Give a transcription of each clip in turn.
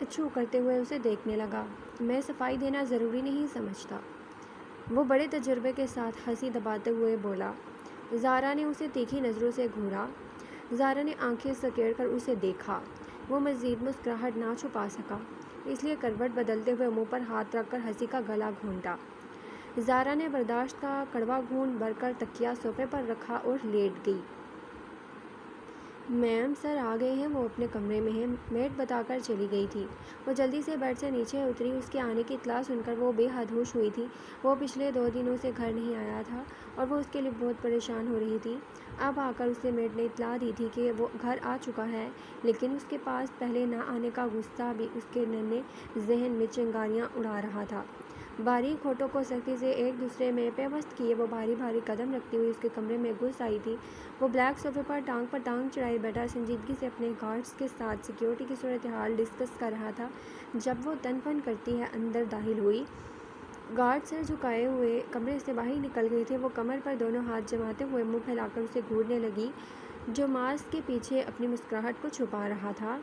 چھو کرتے ہوئے اسے دیکھنے لگا۔ میں صفائی دینا ضروری نہیں سمجھتا، وہ بڑے تجربے کے ساتھ ہنسی دباتے ہوئے بولا۔ زارا نے اسے تیکھی نظروں سے گھورا۔ زارا نے آنکھیں سکیڑ کر اسے دیکھا۔ وہ مزید مسکراہٹ نہ چھپا سکا، اس لیے کروٹ بدلتے ہوئے منہ پر ہاتھ رکھ کر ہنسی کا گلا گھونٹا۔ زارا نے برداشت کا کڑوا گھونٹ بھر کر تکیہ صوفے پر رکھا اور لیٹ گئی۔ میم سر آ گئے ہیں، وہ اپنے کمرے میں ہیں، میڈ بتا کر چلی گئی تھی۔ وہ جلدی سے بیڈ سے نیچے اتری۔ اس کے آنے کی اطلاع سن کر وہ بے حد ہوش ہوئی تھی۔ وہ پچھلے 2 دنوں سے گھر نہیں آیا تھا اور وہ اس کے لیے بہت پریشان ہو رہی تھی۔ اب آ کر اسے میڈ نے اطلاع دی تھی کہ وہ گھر آ چکا ہے، لیکن اس کے پاس پہلے نہ آنے کا غصہ بھی اس کے ننھے ذہن میں چنگاریاں اڑا رہا تھا۔ باریک ہونٹوں کو سختی سے ایک دوسرے میں پیوست کیے وہ بھاری بھاری قدم رکھتی ہوئی اس کے کمرے میں گھس آئی تھی۔ وہ بلیک صوفے پر ٹانگ پر ٹانگ چڑھائے بیٹھا سنجیدگی سے اپنے گارڈز کے ساتھ سیکیورٹی کی صورتحال ڈسکس کر رہا تھا۔ جب وہ تن فن کرتی ہے اندر داخل ہوئی، گارڈ سر جھکائے ہوئے کمرے سے باہر نکل گئے تھے۔ وہ کمر پر دونوں ہاتھ جماتے ہوئے منہ پھیلا کر اسے گھورنے لگی، جو ماسک کے پیچھے اپنی مسکراہٹ کو چھپا رہا تھا۔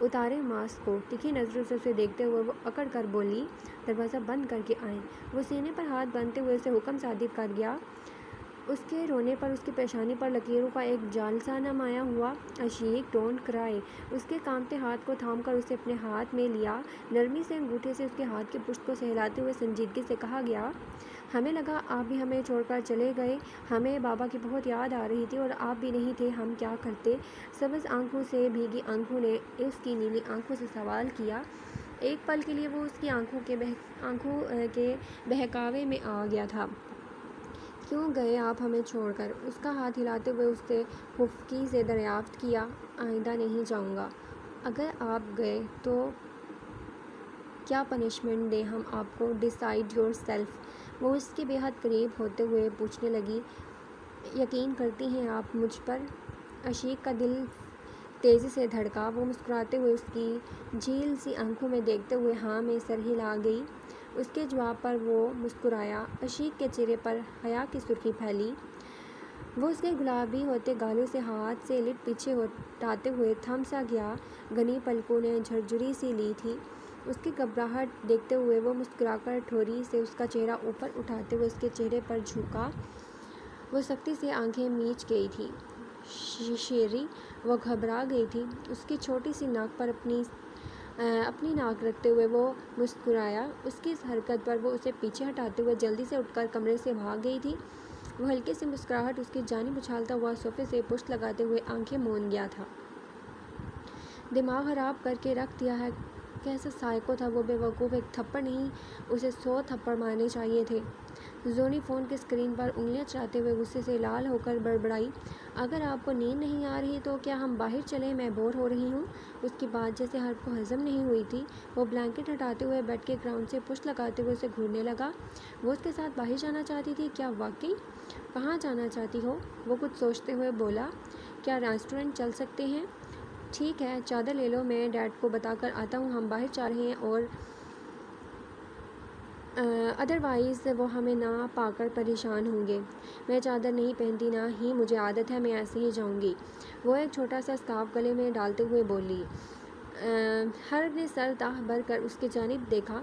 اتارے ماسک کو، تیکھی نظروں سے اسے دیکھتے ہوئے وہ اکڑ کر بولی، دروازہ بند کر کے آئیں۔ وہ سینے پر ہاتھ باندھتے ہوئے اسے حکم صادر کر گیا۔ اس کے رونے پر اس کی پیشانی پر لکیروں کا ایک جال سا نمایاں ہوا۔ عشیق ڈونٹ کرائے۔ اس کے کانپتے ہاتھ کو تھام کر اسے اپنے ہاتھ میں لیا۔ نرمی سے انگوٹھے سے اس کے ہاتھ کی پشت کو سہلاتے ہوئے سنجیدگی سے کہا گیا، ہمیں لگا آپ بھی ہمیں چھوڑ کر چلے گئے، ہمیں بابا کی بہت یاد آ رہی تھی اور آپ بھی نہیں تھے، ہم کیا کرتے؟ سبز آنکھوں سے بھیگی آنکھوں نے اس کی نیلی آنکھوں سے سوال کیا۔ ایک پل کے لیے وہ اس کی آنکھوں کے بہکاوے میں آ گیا تھا۔ کیوں گئے آپ ہمیں چھوڑ کر؟ اس کا ہاتھ ہلاتے ہوئے اس نے خفگی سے دریافت کیا۔ آئندہ نہیں جاؤں گا۔ اگر آپ گئے تو کیا پنشمنٹ دیں ہم آپ کو؟ Decide your self. وہ اس کے بے حد قریب ہوتے ہوئے پوچھنے لگی، یقین کرتی ہیں آپ مجھ پر؟ عشیق کا دل تیزی سے دھڑکا۔ وہ مسکراتے ہوئے اس کی جھیل سی آنکھوں میں دیکھتے ہوئے ہاں میں سر ہلا گئی۔ اس کے جواب پر وہ مسکرایا۔ عشیق کے چہرے پر حیا کی سرخی پھیلی۔ وہ اس کے گلابی ہوتے گالوں سے ہاتھ سے لٹ پیچھے ہٹاتے ہوئے تھم سا گیا۔ گھنی پلکوں نے جھرجھری سی لی تھی۔ اس کی گھبراہٹ دیکھتے ہوئے وہ مسکرا کر ٹھوری سے اس کا چہرہ اوپر اٹھاتے ہوئے اس کے چہرے پر جھکا۔ وہ سختی سے آنکھیں میچ گئی تھی۔ شیری، وہ گھبرا گئی تھی۔ اس کی چھوٹی سی ناک پر اپنی ناک رکھتے ہوئے وہ مسکرایا۔ اس کی اس حرکت پر وہ اسے پیچھے ہٹاتے ہوئے جلدی سے اٹھ کر کمرے سے بھاگ گئی تھی۔ وہ ہلکی سی مسکراہٹ اس کی جانب اچھالتا ہوا صوفے سے پشت لگاتے ہوئے آنکھیں مون گیا تھا۔ دماغ خراب کر کے رکھ دیا ہے، کیسا سائیکو تھا وہ بے وقوف، ایک تھپڑ نہیں اسے 100 تھپڑ مارنے چاہیے تھے۔ زونی فون کی اسکرین پر انگلیاں چلاتے ہوئے غصے سے لال ہو کر بڑبڑائی، اگر آپ کو نیند نہیں آ رہی تو کیا ہم باہر چلیں؟ میں بور ہو رہی ہوں۔ اس کی بات جیسے حرف کو ہضم نہیں ہوئی تھی۔ وہ بلینکٹ ہٹاتے ہوئے بیڈ کے گراؤنڈ سے پشت لگاتے ہوئے اسے گھورنے لگا۔ وہ اس کے ساتھ باہر جانا چاہتی تھی؟ کیا واقعی؟ کہاں جانا چاہتی ہو؟ وہ کچھ سوچتے ہوئے بولا، کیا ریسٹورنٹ چل سکتے ہیں؟ ٹھیک ہے، چادر لے لو، میں ڈیڈ کو بتا کر آتا ہوں ہم باہر جا رہے ہیں اور ادروائز وہ ہمیں نہ پا کر پریشان ہوں گے۔ میں چادر نہیں پہنتی، نہ ہی مجھے عادت ہے، میں ایسے ہی جاؤں گی۔ وہ ایک چھوٹا سا اسکارف گلے میں ڈالتے ہوئے بولی۔ ہر نے سر تاہ بھر کر اس کی جانب دیکھا۔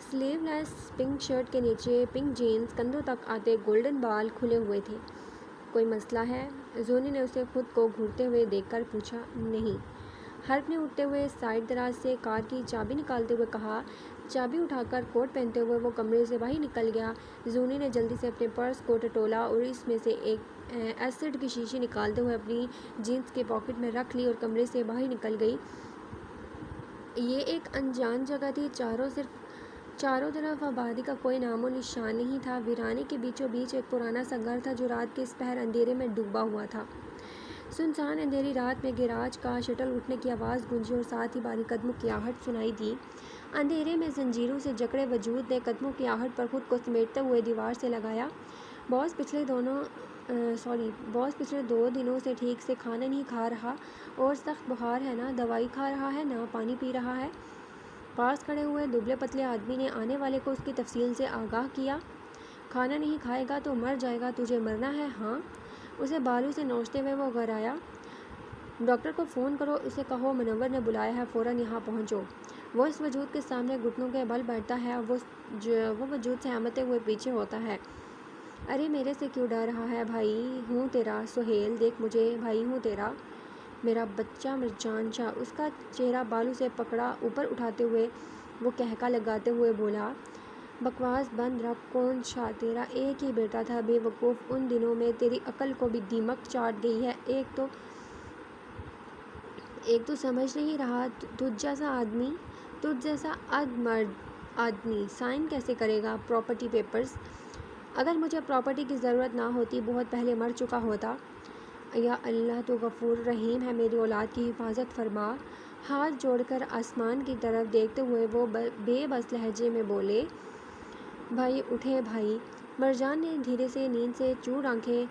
سلیو لیس پنک شرٹ کے نیچے پنک جینز کندھوں تک آتے گولڈن بال کھلے ہوئے تھے۔ کوئی مسئلہ ہے؟ زونی نے اسے خود کو گھورتے ہوئے دیکھ کر پوچھا۔ نہیں۔ حرف نے اٹھتے ہوئے سائیڈ دراز سے کار کی چابی نکالتے ہوئے کہا۔ چابی اٹھا کر کوٹ پہنتے ہوئے وہ کمرے سے باہر نکل گیا۔ زونی نے جلدی سے اپنے پرس کو ٹٹولا اور اس میں سے ایک ایسڈ کی شیشی نکالتے ہوئے اپنی جینز کے پاکٹ میں رکھ لی اور کمرے سے باہر نکل گئی۔ یہ ایک انجان جگہ تھی، چاروں طرف آبادی کا کوئی نام و نشان نہیں تھا۔ ویرانے کے بیچوں بیچ ایک پرانا سا گھر تھا جو رات کے اس پہر اندھیرے میں ڈوبا ہوا تھا۔ سنسان اندھیری رات میں گیراج کا شٹل اٹھنے کی آواز گونجی اور ساتھ ہی بھاری قدموں کی آہٹ سنائی دی۔ اندھیرے میں زنجیروں سے جکڑے وجود نے قدموں کی آہٹ پر خود کو سمیٹتے ہوئے دیوار سے لگایا۔ باس پچھلے 2 دنوں سے ٹھیک سے کھانا نہیں کھا رہا اور سخت بخار ہے، نہ دوائی کھا رہا ہے، نہ پانی پی رہا ہے۔ پاس کھڑے ہوئے دبلے پتلے آدمی نے آنے والے کو اس کی تفصیل سے آگاہ کیا۔ کھانا نہیں کھائے گا تو مر جائے گا، تجھے مرنا ہے؟ ہاں۔ اسے بالوں سے نوچتے ہوئے وہ گھر آیا۔ ڈاکٹر کو فون کرو، اسے کہو منور نے بلایا ہے، فوراً یہاں پہنچو۔ وہ اس وجود کے سامنے گھٹنوں کے بل بیٹھتا ہے اور وہ وجود سہمتے ہوئے پیچھے ہوتا ہے۔ ارے میرے سے کیوں ڈر رہا ہے بھائی؟ ہوں تیرا سہیل، دیکھ مجھے، بھائی ہوں تیرا، میرا بچہ مرجان شاہ۔ اس کا چہرہ بالوں سے پکڑا اوپر اٹھاتے ہوئے وہ کہکا لگاتے ہوئے بولا، بکواس بند رکھ، کون شاہ؟ تیرا ایک ہی بیٹا تھا بے وقوف، ان دنوں میں تیری عقل کو بھی دیمک چاٹ گئی ہے۔ ایک تو سمجھ نہیں رہا، تجھ جیسا ادمرد آدمی سائن کیسے کرے گا پراپرٹی پیپرز؟ اگر مجھے پراپرٹی کی ضرورت نہ ہوتی بہت پہلے مر چکا ہوتا۔ یا اللہ، تو غفور رحیم ہے، میری اولاد کی حفاظت فرما۔ ہاتھ جوڑ کر آسمان کی طرف دیکھتے ہوئے وہ بے بس لہجے میں بولے، بھائی اٹھے بھائی۔ مرجان نے دھیرے سے نیند سے چور آنکھیں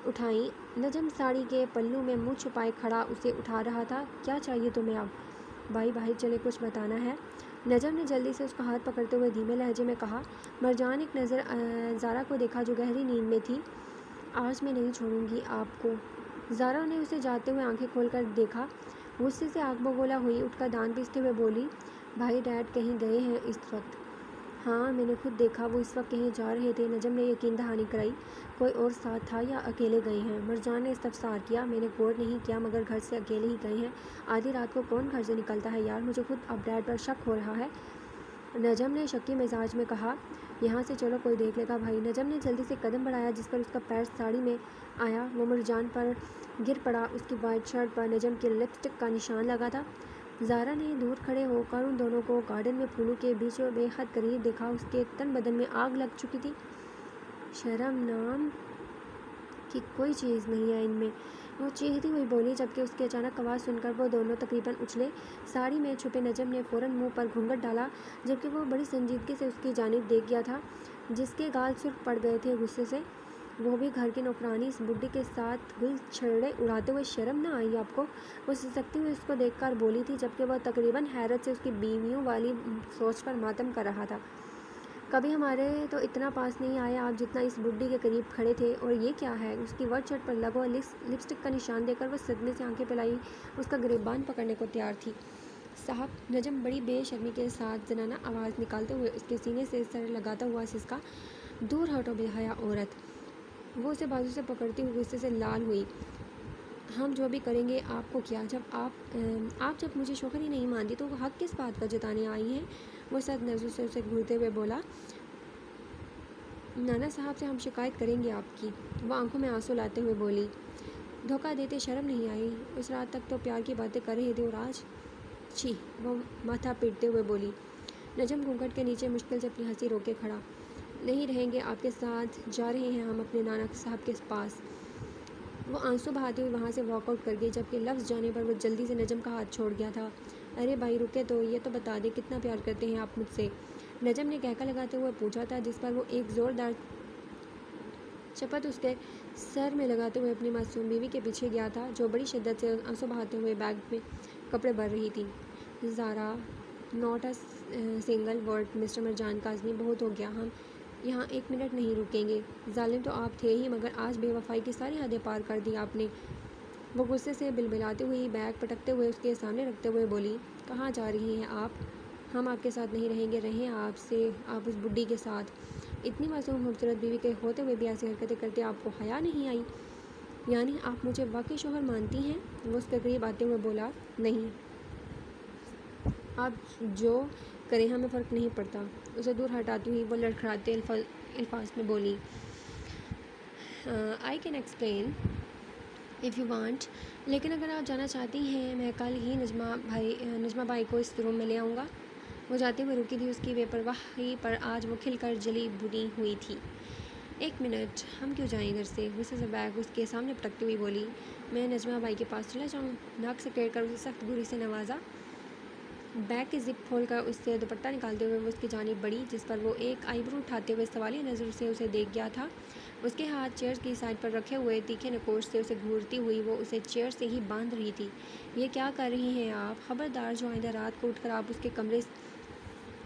اٹھائیں۔ نجم ساڑی کے پلو میں منہ چھپائے کھڑا اسے اٹھا رہا تھا۔ کیا چاہیے تمہیں اب؟ بھائی باہر چلے، کچھ بتانا ہے۔ نجم نے جلدی سے اس کا ہاتھ پکڑتے ہوئے دھیمے لہجے میں کہا۔ مرجان ایک نظر زارا کو دیکھا جو گہری نیند میں تھی۔ آج میں نہیں چھوڑوں گی آپ کو۔ زارا نے اسے جاتے ہوئے آنکھیں کھول کر دیکھا۔ غصے سے آگ بگولا ہوئی اٹھ کر دان پیستے ہوئے بولی، بھائی ڈیڈ کہیں گئے ہیں اس وقت؟ ہاں میں نے خود دیکھا، وہ اس وقت کہیں جا رہے تھے۔ نجم نے یقین دہانی کرائی۔ کوئی اور ساتھ تھا یا اکیلے گئے ہیں؟ مرجان نے استفسار کیا۔ میں نے غور نہیں کیا مگر گھر سے اکیلے ہی گئے ہیں۔ آدھی رات کو کون گھر سے نکلتا ہے یار، مجھے خود اب ڈیڈ پر شک ہو رہا ہے۔ نجم نے شکی مزاج میں کہا، یہاں سے چلو کوئی دیکھ لے گا بھائی۔ نجم نے جلدی سے قدم بڑھایا جس پر اس کا پیر ساڑی میں آیا۔ وہ مرجان پر گر پڑا۔ اس کی وائٹ شرٹ پر نجم کی لپسٹک کا نشان لگا تھا۔ زارا نے دور کھڑے ہو کر ان دونوں کو گارڈن میں پھولوں کے بیچ بے حد قریب دیکھا۔ اس کے تن بدن میں آگ لگ چکی تھی۔ شرم نام کی کوئی چیز نہیں ہے ان میں، وہ چیختی ہوئی بولی، جبکہ اس کی اچانک آواز سن کر وہ دونوں تقریباً اچھلے۔ ساڑی میں چھپے نجم نے فوراً منہ پر گھونگھٹ ڈالا، جبکہ وہ بڑی سنجیدگی سے اس کی جانب دیکھ گیا تھا جس کے گال سرخ پڑ گئے تھے غصے سے۔ وہ بھی گھر کی نوکرانی اس بڈھی کے ساتھ گل چھڑے اڑاتے ہوئے، شرم نہ آئی آپ کو؟ وہ سسکتی ہوئی اس کو دیکھ کر بولی تھی، جبکہ وہ تقریباً حیرت سے اس کی بیویوں والی سوچ پر ماتم کر رہا تھا۔ کبھی ہمارے تو اتنا پاس نہیں آئے آپ جتنا اس بڈھی کے قریب کھڑے تھے۔ اور یہ کیا ہے؟ اس کی وائٹ شرٹ پر لگا ہوا لپسٹک کا نشان دیکھ کر وہ صدمے سے آنکھیں پھیلائی اس کا گریبان پکڑنے کو تیار تھی۔ صاحب، نجم بڑی بے شرمی کے ساتھ زنانہ آواز نکالتے ہوئے اس کے سینے سے سر لگاتا ہوا سسکا، دور ہٹو بے حیا عورت۔ وہ اسے بازو سے پکڑتی ہوئی غصے سے لال ہوئی۔ ہم جو بھی کریں گے آپ کو کیا؟ جب مجھے شوہر ہی نہیں مانتی تو حق کس بات کا جتانے آئی ہیں؟ وہ سخت نظروں سے اسے گھورتے ہوئے بولا، نانا صاحب سے ہم شکایت کریں گے آپ کی۔ وہ آنکھوں میں آنسو لاتے ہوئے بولی، دھوکہ دیتے شرم نہیں آئی؟ اس رات تک تو پیار کی باتیں کر رہے تھے اور آج چھی۔ وہ ماتھا پیٹتے ہوئے بولی۔ نجم گھونگھٹ کے نیچے مشکل سے اپنی ہنسی روکے کھڑا، نہیں رہیں گے آپ کے ساتھ، جا رہے ہیں ہم اپنے نانا صاحب کے پاس۔ وہ آنسو بہاتی ہوئی وہاں سے واک آؤٹ کر گئی، جبکہ لفظ جانے پر وہ جلدی سے نجم کا ہاتھ چھوڑ گیا تھا۔ ارے بھائی رکے تو، یہ تو بتا دیں کتنا پیار کرتے ہیں آپ مجھ سے؟ نجم نے کہکا لگاتے ہوئے پوچھا تھا، جس پر وہ ایک زوردار چپت اس کے سر میں لگاتے ہوئے اپنی معصوم بیوی کے پیچھے گیا تھا، جو بڑی شدت سے آنسو بہاتے ہوئے بیگ میں کپڑے بھر رہی تھی۔ Zara, not a single word mister Marjan Kazmi, بہت ہو گیا، ہم یہاں ایک منٹ نہیں رکیں گے۔ ظالم تو آپ تھے ہی، مگر آج بے وفائی کی ساری حدیں پار کر دی آپ نے۔ وہ غصے سے بلبلاتی ہوئی بیگ پٹکتے ہوئے اس کے سامنے رکھتے ہوئے بولی، کہاں جا رہی ہیں آپ؟ ہم آپ کے ساتھ نہیں رہیں گے، رہیں آپ اس بڈھی کے ساتھ۔ اتنی معصوم خوبصورت بیوی کے ہوتے ہوئے بھی ایسی حرکتیں کرتے آپ کو حیا نہیں آئی؟ یعنی آپ مجھے واقعی شوہر مانتی ہیں؟ وہ اس کے قریب آتے ہوئے بولا، نہیں، آپ جو کریں ہمیں فرق نہیں پڑتا۔ اسے دور ہٹاتی ہوئی وہ لڑکھڑاتے الفاظ میں بولی، I can explain if you want, لیکن اگر آپ جانا چاہتی ہیں میں کل ہی نجمہ بائی کو اس روم میں لے آؤں گا۔ وہ جاتے ہوئے رکی تھی، اس کی بے پرواہی پر آج وہ کھل کر جلی بھنی ہوئی تھی۔ ایک منٹ، ہم کیوں جائیں گھر سے؟ غصے سے بیگ اس کے سامنے پٹکتی ہوئی بولی، میں نجمہ بائی کے پاس چلا جاؤں؟ ناک سے کیڑ کر اسے سخت گوری سے نوازا۔ بیگ کی زپ کھول کر اس سے دوپٹہ نکالتے ہوئے وہ اس کی جانب بڑھی، جس پر وہ ایک آئی برو اٹھاتے ہوئے سوالیہ نظر سے اسے دیکھ گیا تھا۔ اس کے ہاتھ چیئر کی سائڈ پر رکھے ہوئے تیکھے نکوش سے اسے گھورتی ہوئی وہ اسے چیئر سے ہی باندھ رہی تھی۔ یہ کیا کر رہی ہیں آپ؟ خبردار، جو آئندہ رات کو اٹھ کر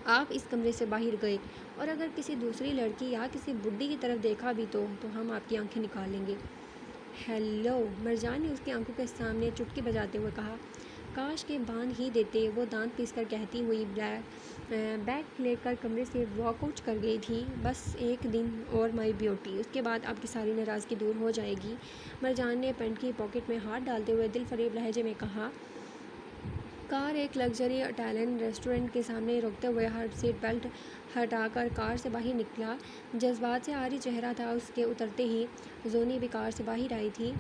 آپ اس کمرے سے باہر گئے اور اگر کسی دوسری لڑکی یا کسی بڈھی کی طرف دیکھا بھی تو ہم آپ کی آنکھیں نکال لیں گے۔ ہیلو، مرجان نے اس کی آنکھوں کے سامنے چٹکی بجاتے ہوئے کہا۔ کاش کے باندھ ہی دیتے، وہ دانت پیس کر کہتی ہوئی بیگ لے کر کمرے سے واک آؤٹ کر گئی تھی۔ بس ایک دن اور مائی بیوٹی، اس کے بعد آپ کی ساری ناراضگی دور ہو جائے گی۔ مرجان نے پینٹ کی پاکٹ میں ہاتھ ڈالتے ہوئے دل فریب لہجے میں کہا۔ کار ایک لگژری اٹالین ریسٹورنٹ کے سامنے روکتے ہوئے ہر سیٹ بیلٹ ہٹا کر کار سے باہر نکلا۔ جذبات سے عاری چہرہ تھا اس کے۔ اترتے ہی زونی بھی کار سے باہر آئی تھی۔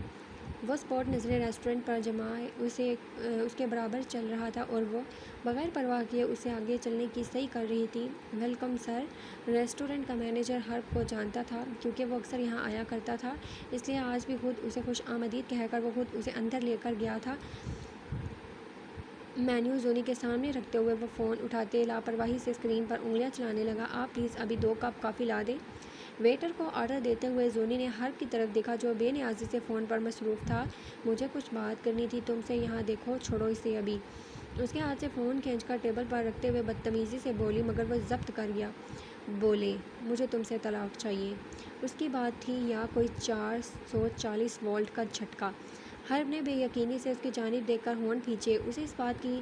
وہ اسپاٹ نظریں ریسٹورنٹ پر جمائے اس کے برابر چل رہا تھا اور وہ بغیر پرواہ کیے اسے آگے چلنے کی صحیح کر رہی تھی۔ Welcome sir. ریسٹورنٹ کا مینیجر ہرب کو جانتا تھا کیونکہ وہ اکثر یہاں آیا کرتا تھا، اس لیے آج بھی خود اسے خوش آمدید کہہ کر وہ خود اسے اندر لے کر گیا تھا۔ مینیو زونی کے سامنے رکھتے ہوئے وہ فون اٹھاتے لاپرواہی سے اسکرین پر انگلیاں چلانے لگا۔ آپ پلیز ابھی 2 کپ کافی لا دیں۔ ویٹر کو آرڈر دیتے ہوئے زونی نے ہرب کی طرف دیکھا جو بے نیازی سے فون پر مصروف تھا۔ مجھے کچھ بات کرنی تھی تم سے، یہاں دیکھو، چھوڑو اسے ابھی۔ اس کے ہاتھ سے فون کھینچ کر ٹیبل پر رکھتے ہوئے بدتمیزی سے بولی، مگر وہ ضبط کر گیا۔ بولے، مجھے تم سے طلاق چاہیے۔ اس کی بات تھی یا کوئی 440 وولٹ کا جھٹکا؟ ہرب نے بے یقینی سے اس کی جانب دیکھ کر ہونٹ کھینچے۔ اسے اس بات کی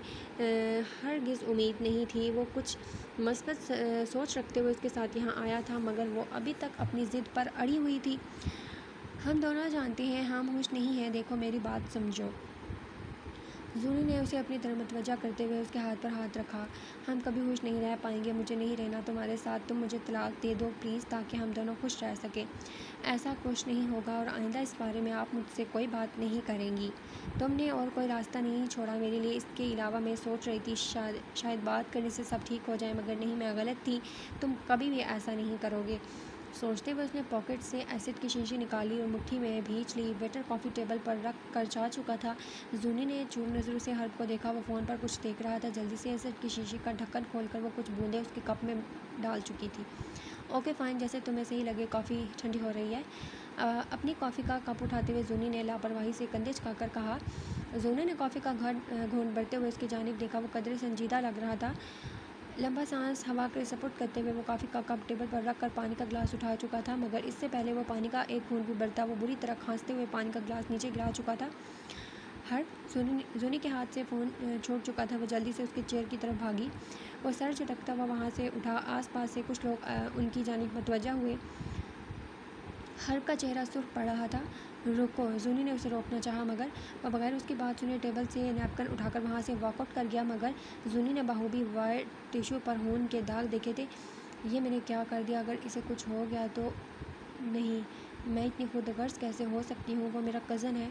ہرگز امید نہیں تھی۔ وہ کچھ مثبت سوچ رکھتے ہوئے اس کے ساتھ یہاں آیا تھا، مگر وہ ابھی تک اپنی ضد پر اڑی ہوئی تھی۔ ہم دونوں جانتے ہیں ہم خوش نہیں ہیں، دیکھو میری بات سمجھو۔ زونی نے اسے اپنی طرف متوجہ کرتے ہوئے اس کے ہاتھ پر ہاتھ رکھا۔ ہم کبھی خوش نہیں رہ پائیں گے، مجھے نہیں رہنا تمہارے ساتھ، تم مجھے طلاق دے دو پلیز تاکہ ہم دونوں خوش رہ سکیں۔ ایسا کچھ نہیں ہوگا اور آئندہ اس بارے میں آپ مجھ سے کوئی بات نہیں کریں گی۔ تم نے اور کوئی راستہ نہیں چھوڑا میرے لیے، اس کے علاوہ میں سوچ رہی تھی شاید بات کرنے سے سب ٹھیک ہو جائے، مگر نہیں، میں غلط تھی، تم کبھی بھی ایسا نہیں کرو گے۔ سوچتے ہوئے اس نے پاکٹ سے ایسڈ کی شیشی نکالی اور مٹھی میں بھینچ لی۔ ویٹر کافی ٹیبل پر رکھ کر جا چکا تھا۔ زونی نے چور نظروں سے ہرب کو دیکھا، وہ فون پر کچھ دیکھ رہا تھا۔ جلدی سے ایسڈ کی شیشی کا ڈھکن کھول کر وہ کچھ بوندیں اس کے کپ میں ڈال چکی تھی۔ اوکے فائن، جیسے تمہیں صحیح لگے، کافی ٹھنڈی ہو رہی ہے۔ اپنی کافی کا کپ اٹھاتے ہوئے زونی نے لاپرواہی سے کندھے جھکا کر کہا۔ زونی نے کافی کا گھونٹ بھرتے ہوئے اس کی جانب دیکھا، وہ قدرے سنجیدہ لگ رہا تھا۔ لمبا سانس ہوا کے سپرد کرتے ہوئے وہ کافی کا کپ ٹیبل پر رکھ کر پانی کا گلاس اٹھا چکا تھا، مگر اس سے پہلے وہ پانی کا ایک گھونٹ بھی بھرتا وہ بری طرح کھانستے ہوئے پانی کا گلاس نیچے گرا چکا تھا۔ زونی کے ہاتھ سے فون چھوٹ چکا تھا۔ وہ جلدی سے اس کے چیئر کی طرف بھاگی۔ وہ سر جھٹکتا ہوا وہاں سے اٹھا۔ آس پاس سے کچھ لوگ ان کی جانب متوجہ ہوئے۔ ہرب کا چہرہ سرخ پڑ رہا تھا۔ رکو، زونی نے اسے روکنا چاہا مگر وہ بغیر اس کی بات سنے ٹیبل سے نیپکن اٹھا کر وہاں سے واک آؤٹ کر گیا، مگر زونی نے بخوبی وائٹ ٹشو پر خون کے داغ دیکھے تھے۔ یہ میں نے کیا کر دیا؟ اگر اسے کچھ ہو گیا تو؟ نہیں، میں اتنی خود غرض کیسے ہو سکتی ہوں؟ وہ میرا کزن ہے۔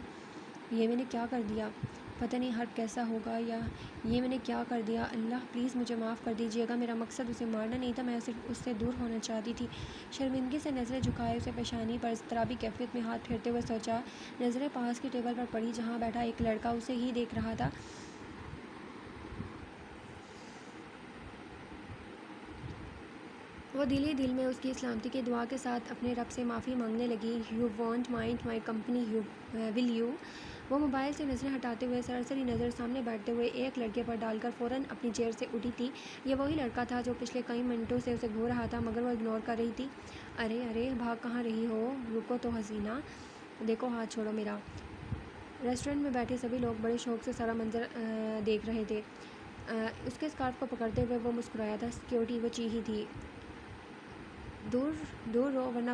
یہ میں نے کیا کر دیا؟ پتہ نہیں ہرب کیسا ہوگا، یا یہ میں نے کیا کر دیا؟ اللہ پلیز مجھے معاف کر دیجیے گا، میرا مقصد اسے مارنا نہیں تھا، میں صرف اس سے دور ہونا چاہتی تھی۔ شرمندگی سے نظریں جھکائے اسے پیشانی پر اضطرابی کیفیت میں ہاتھ پھیرتے ہوئے سوچا۔ نظریں پاس کی ٹیبل پر پڑی جہاں بیٹھا ایک لڑکا اسے ہی دیکھ رہا تھا۔ وہ دل ہی دل میں اس کی سلامتی کی دعا کے ساتھ اپنے رب سے معافی مانگنے لگی۔ You want mind my company will you? وہ موبائل سے نظریں ہٹاتے ہوئے سرسری نظر سامنے بیٹھتے ہوئے ایک لڑکے پر ڈال کر فوراً اپنی چیئر سے اٹھی تھی۔ یہ وہی لڑکا تھا جو پچھلے کئی منٹوں سے اسے گھور رہا تھا، مگر وہ اگنور کر رہی تھی۔ ارے بھاگ کہاں رہی ہو؟ رکو تو حسینہ، دیکھو ہاتھ چھوڑو میرا۔ ریسٹورنٹ میں بیٹھے سبھی لوگ بڑے شوق سے سارا منظر دیکھ رہے تھے۔ اس کے اسکارف کو پکڑتے ہوئے وہ مسکرایا تھا۔ سیکیورٹی وہ چیخی تھی، دور رو ورنہ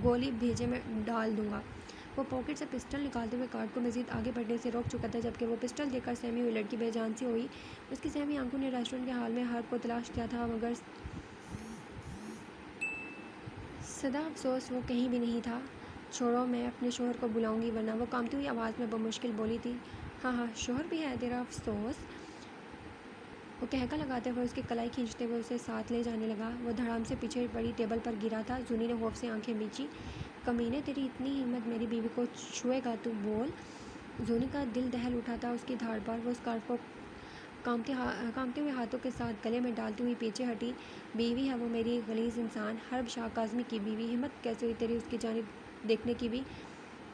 گولی بھیجے میں ڈال دوں گا۔ وہ پاکٹ سے پسٹل نکالتے ہوئے کارڈ کو مزید آگے بڑھنے سے روک چکا تھا، جبکہ وہ پسٹل دیکھ کر سہمی ہوئی لڑکی بے جان سی ہوئی۔ اس کی سہمی آنکھوں نے ریسٹورنٹ کے حال میں ہرب کو تلاش کیا تھا، مگر صدا افسوس وہ کہیں بھی نہیں تھا۔ چھوڑو، میں اپنے شوہر کو بلاؤں گی، ورنہ، وہ کانپتی ہوئی آواز میں بمشکل بولی تھی۔ ہاں، شوہر بھی ہے تیرا؟ افسوس؟ وہ قہقہ لگاتے ہوئے اس کی کلائی کھینچتے ہوئے اسے ساتھ لے جانے لگا۔ وہ دھڑام سے پیچھے پڑی ٹیبل پر گرا تھا۔ زونی نے خوف سے آنکھیں میچی۔ کمینے، تیری اتنی ہمت میری بیوی کو چھوئے گا تو بول۔ زونی کا دل دہل اٹھا تھا اس کی دھاڑ پر۔ وہ اسکارف کو کانپتے ہوئے ہاتھوں کے ساتھ گلے میں ڈالتی ہوئی پیچھے ہٹی۔ بیوی ہے وہ میری، غلیظ انسان، ہرب شاہ کاظمی کی بیوی، ہمت کیسے ہوئی تیری اس کی جانب دیکھنے کی بھی؟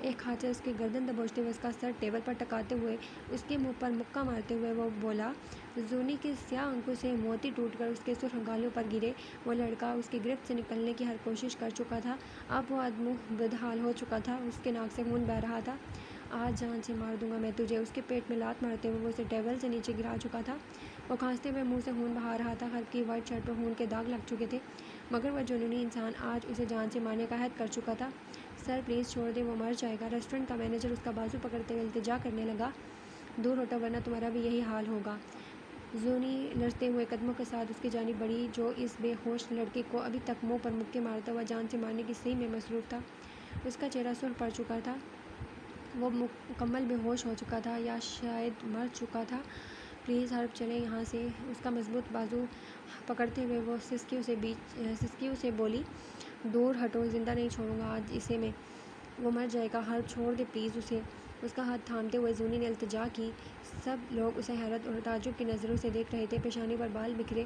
ایک ہاتھ سے اس کی گردن دبوچتے ہوئے اس کا سر ٹیبل پر ٹکاتے ہوئے اس کے منہ پر مکہ مارتے ہوئے وہ بولا۔ زونی کی سیاہ آنکھوں سے موتی ٹوٹ کر اس کے سرخ گالوں پر گرے۔ وہ لڑکا اس کی گرفت سے نکلنے کی ہر کوشش کر چکا تھا۔ اب وہ ادمو بدحال ہو چکا تھا، اس کے ناک سے خون بہہ رہا تھا۔ آج جان سے مار دوں گا میں تجھے۔ اس کے پیٹ میں لات مارتے ہوئے وہ اسے ٹیبل سے نیچے گرا چکا تھا۔ وہ کھانستے ہوئے منہ سے خون بہا رہا تھا۔ ہرب کی وائٹ شرٹ پر خون کے داغ لگ چکے تھے، مگر وہ جنونی انسان آج اسے جان سے مارنے کا عہد کر چکا تھا۔ سر پلیز چھوڑ دیں، وہ مر جائے گا۔ ریسٹورنٹ کا مینیجر اس کا بازو پکڑتے ہوئے التجا کرنے لگا۔ دور ہٹو ورنہ تمہارا بھی یہی حال ہوگا۔ زونی لرزتے ہوئے قدموں کے ساتھ اس کی جانب بڑھی، جو اس بے ہوش لڑکے کو ابھی تک منہ پر مکے مارتا ہوا جان سے مارنے کی صحیح میں مصروف تھا۔ اس کا چہرہ سرخ پڑ چکا تھا، وہ مکمل بے ہوش ہو چکا تھا یا شاید مر چکا تھا۔ پلیز ہرب چلیں یہاں سے، اس کا مضبوط بازو پکڑتے ہوئے وہ سسکیوں سے بولی۔ دور ہٹو، زندہ نہیں چھوڑوں گا آج اسے میں، وہ مر جائے گا۔ ہرب چھوڑ دے پلیز اسے، اس کا ہاتھ تھامتے ہوئے زونی نے التجا کی۔ سب لوگ اسے حیرت اور تعجب کی نظروں سے دیکھ رہے تھے۔ پیشانی پر بال بکھرے،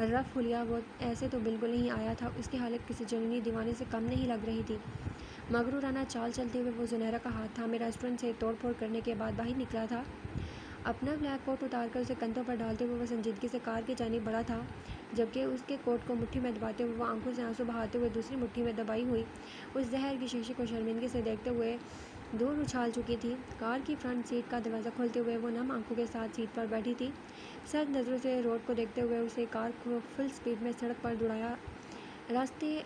رف حلیہ، وہ ایسے تو بالکل نہیں آیا تھا۔ اس کی حالت کسی جنونی دیوانے سے کم نہیں لگ رہی تھی۔ مغرورانہ چال چلتے ہوئے وہ زنیرہ کا ہاتھ تھامے ریسٹورنٹ سے توڑ پھوڑ کرنے کے بعد باہر نکلا تھا۔ اپنا بلیک کوٹ اتار کر اسے کندھوں پر ڈالتے ہوئے وہ سنجیدگی سے کار کی جانب بڑھا تھا، جبکہ اس کے کوٹ کو مٹھی میں دباتے ہوئے وہ آنکھوں سے آنسو بہاتے ہوئے دوسری مٹھی میں دبائی ہوئی اس زہر کی شیشے کو شرمندگی سے دیکھتے ہوئے دور اچھال چکی تھی۔ کار کی فرنٹ سیٹ کا دروازہ کھولتے ہوئے وہ نم آنکھوں کے ساتھ سیٹ پر بیٹھی تھی، سرد نظروں سے روڈ کو دیکھتے ہوئے اسے کار کو فل سپیڈ میں سڑک پر دوڑایا راستے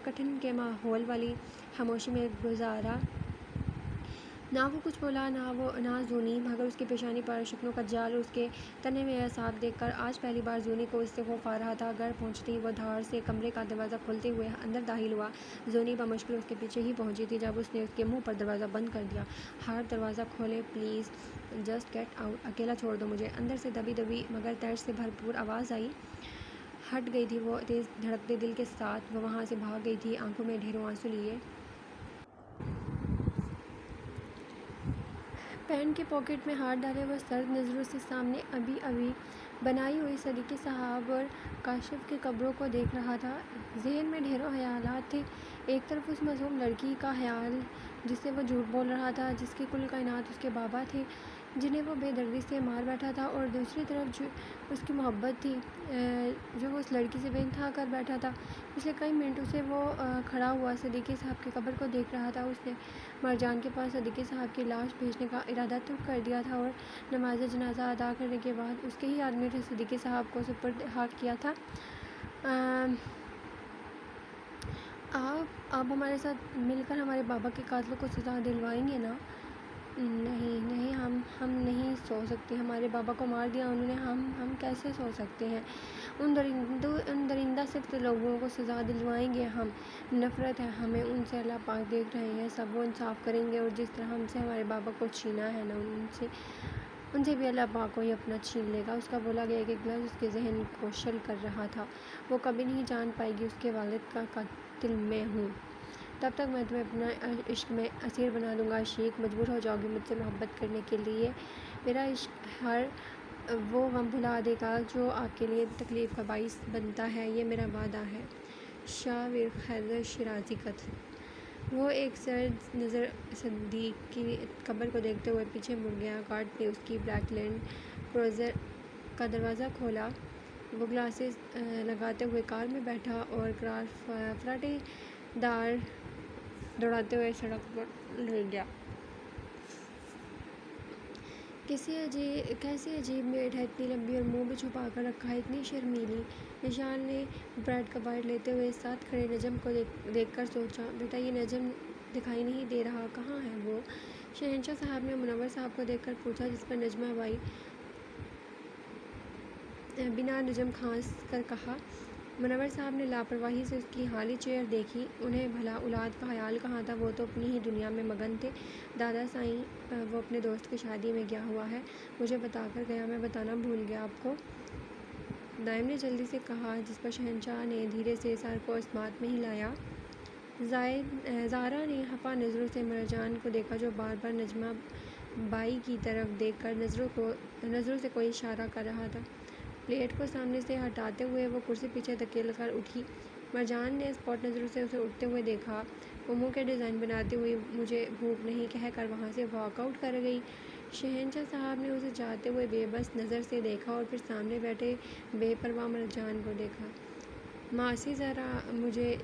کٹھن کے ماحول والی خاموشی میں گزارا۔ نہ وہ کچھ بولا نہ زونی، مگر اس کی پیشانی پر شکنوں کا جال اور اس کے تنے میں اعصاب دیکھ کر آج پہلی بار زونی کو اس سے خوف آ رہا تھا۔ گھر پہنچتے ہی وہ دھاڑ سے کمرے کا دروازہ کھولتے ہوئے اندر داخل ہوا۔ زونی بمشکل اس کے پیچھے ہی پہنچی تھی جب اس نے اس کے منہ پر دروازہ بند کر دیا۔ ہر دروازہ کھولیں پلیز، جسٹ گیٹ آؤٹ، اکیلا چھوڑ دو مجھے۔ اندر سے دبی دبی مگر ترس سے بھرپور آواز آئی۔ ہٹ گئی تھی وہ تیز دھڑکتے دل کے ساتھ، وہ وہاں سے بھاگ گئی تھی آنکھوں میں ڈھیروں آنسو لیے۔ پینٹ کی پاکٹ میں ہاتھ ڈالے وہ سرد نظروں سے سامنے ابھی بنائی ہوئی صدیقی صاحب اور کاشف کی قبروں کو دیکھ رہا تھا۔ ذہن میں ڈھیروں خیالات تھے۔ ایک طرف اس معصوم لڑکی کا خیال جس سے وہ جھوٹ بول رہا تھا، جس کی کل کائنات اس کے بابا تھے جنہیں وہ بے دردی سے مار بیٹھا تھا، اور دوسری طرف اس کی محبت تھی جو وہ اس لڑکی سے بے انتہا کر بیٹھا تھا۔ پچھلے کئی منٹوں سے وہ کھڑا ہوا صدیقی صاحب کی قبر کو دیکھ رہا تھا۔ اس نے مرجان کے پاس صدیقی صاحب کی لاش بھیجنے کا ارادہ ترک کر دیا تھا اور نماز جنازہ ادا کرنے کے بعد اس کے ہی آدمی نے صدیقی صاحب کو سپرد حق کیا تھا۔ آپ ہمارے ساتھ مل کر ہمارے بابا کے قاتلوں کو سزا دلوائیں گے نا؟ نہیں، ہم نہیں سو سکتے۔ ہمارے بابا کو مار دیا انہوں نے، ہم کیسے سو سکتے ہیں؟ ان درندہ صفت لوگوں کو سزا دلوائیں گے ہم؟ نفرت ہے ہمیں ان سے، اللہ پاک دیکھ رہے ہیں سب، وہ انصاف کریں گے، اور جس طرح ہم سے ہمارے بابا کو چھینا ہے نا، ان سے بھی اللہ پاک کو ہی اپنا چھین لے گا۔ اس کا بولا گیا ایک لفظ اس کے ذہن کو شل کر رہا تھا۔ وہ کبھی نہیں جان پائے گی اس کے والد کا قاتل میں ہوں، تب تک میں تمہیں اپنا عشق میں اسیر بنا دوں گا۔ عشیق، مجبور ہو جاؤ گی مجھ سے محبت کرنے کے لیے؟ میرا عشق ہر وہ غم بھلا دے گا جو آپ کے لیے تکلیف کا باعث بنتا ہے، یہ میرا وعدہ ہے۔ شاہ حیدر شیرازی قتل۔ وہ ایک سرد نظر صدیق کی قبر کو دیکھتے ہوئے پیچھے مڑ گیا۔ گارڈ نے اس کی بلیک لینڈ کروزر کا دروازہ کھولا۔ وہ گلاسز لگاتے ہوئے کار میں بیٹھا اور کار فراٹے دار دوڑاتے ہوئے سڑک پر لے گیا۔ کیسی عجیب میڈ ہے، اتنی لمبی اور منہ بھی چھپا کر رکھا ہے، اتنی شرمیلی۔ نشان نے بریڈ کا بائٹ لیتے ہوئے ساتھ کھڑے نجم کو دیکھ کر سوچا، بیٹا یہ نجم دکھائی نہیں دے رہا، کہاں ہے وہ؟ شہنشاہ صاحب نے منور صاحب کو دیکھ کر پوچھا، جس پر نجمہ بائی بنا نجم کھانس کر کہا۔ منور صاحب نے لاپرواہی سے اس کی خالی چیئر دیکھی۔ انہیں بھلا اولاد کا خیال کہاں تھا، وہ تو اپنی ہی دنیا میں مگن تھے۔ دادا سائیں، وہ اپنے دوست کی شادی میں گیا ہوا ہے، مجھے بتا کر گیا، میں بتانا بھول گیا آپ کو، دائم نے جلدی سے کہا، جس پر شہنشاہ نے دھیرے سے سر کو اسمات میں ہلایا۔ زارا نے خفا نظروں سے مرجان کو دیکھا جو بار بار نجمہ بائی کی طرف دیکھ کر نظروں سے کوئی اشارہ کر رہا تھا۔ پلیٹ کو سامنے سے ہٹاتے ہوئے وہ کرسی پیچھے دھکیل کر اٹھی۔ مرجان نے اسپاٹ نظروں سے اسے اٹھتے ہوئے دیکھا۔ وہ منہ کے ڈیزائن بناتی ہوئی مجھے بھوک نہیں کہہ کر وہاں سے واک آؤٹ کر گئی۔ شہنشاہ صاحب نے اسے جاتے ہوئے بے بس نظر سے دیکھا اور پھر سامنے بیٹھے بے پرواہ مرجان کو دیکھا۔ ماسی ذرا مجھے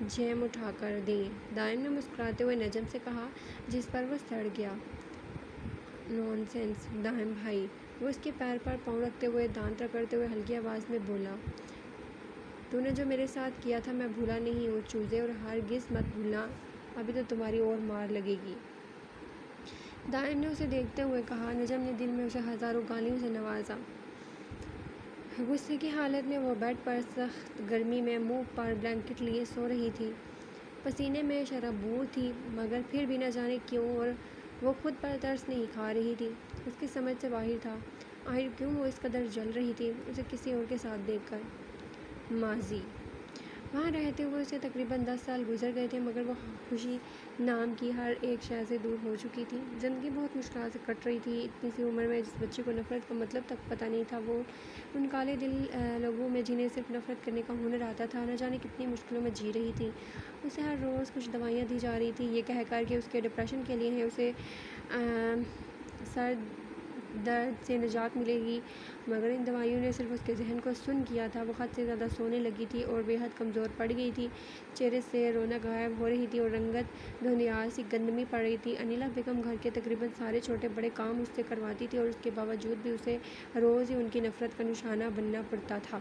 جیم اٹھا کر دیں۔ دائم نے مسکراتے ہوئے نجم سے کہا، جس پر وہ سڑ گیا۔ نونسنس دائم بھائی، وہ اس کے پیر پر پاؤں رکھتے ہوئے دانت رگڑتے ہوئے ہلکی آواز میں بولا، تو نے جو میرے ساتھ کیا تھا میں بھولا نہیں ہوں چوزے، اور ہرگز مت بھولنا، ابھی تو تمہاری اور مار لگے گی۔ دائم نے اسے دیکھتے ہوئے کہا۔ نجم نے دل میں اسے ہزاروں گالیوں سے نوازا۔ غصے کی حالت میں وہ بیڈ پر سخت گرمی میں منہ پر بلینکٹ لیے سو رہی تھی۔ پسینے میں شرابور تھی، مگر پھر بھی نہ جانے کیوں اور وہ خود پر ترس نہیں کھا رہی تھی۔ اس کی سمجھ سے باہر تھا، آخر کیوں وہ اس قدر جل رہی تھی اسے کسی اور کے ساتھ دیکھ کر۔ ماضی وہاں رہتے ہوئے اسے تقریباً 10 سال گزر گئے تھے، مگر وہ خوشی نام کی ہر ایک شے سے دور ہو چکی تھی۔ زندگی بہت مشکلات سے کٹ رہی تھی۔ اتنی سی عمر میں جس بچے کو نفرت کا مطلب تک پتہ نہیں تھا، وہ ان کالے دل لوگوں میں جنہیں صرف نفرت کرنے کا ہنر آتا تھا، نہ جانے کتنی مشکلوں میں جی رہی تھی۔ اسے ہر روز کچھ دوائیاں دی جا رہی تھیں، یہ کہہ کر کہ اس کے ڈپریشن کے لیے ہیں، اسے سر درد سے نجات ملے گی، مگر ان دوائیوں نے صرف اس کے ذہن کو سن کیا تھا۔ وہ حد سے زیادہ سونے لگی تھی اور بے حد کمزور پڑ گئی تھی۔ چہرے سے رونق غائب ہو رہی تھی اور رنگت دھندلیال سی گندمی پڑ رہی تھی۔ انیلا بیگم گھر کے تقریباً سارے چھوٹے بڑے کام اس سے کرواتی تھی، اور اس کے باوجود بھی اسے روز ہی ان کی نفرت کا نشانہ بننا پڑتا تھا۔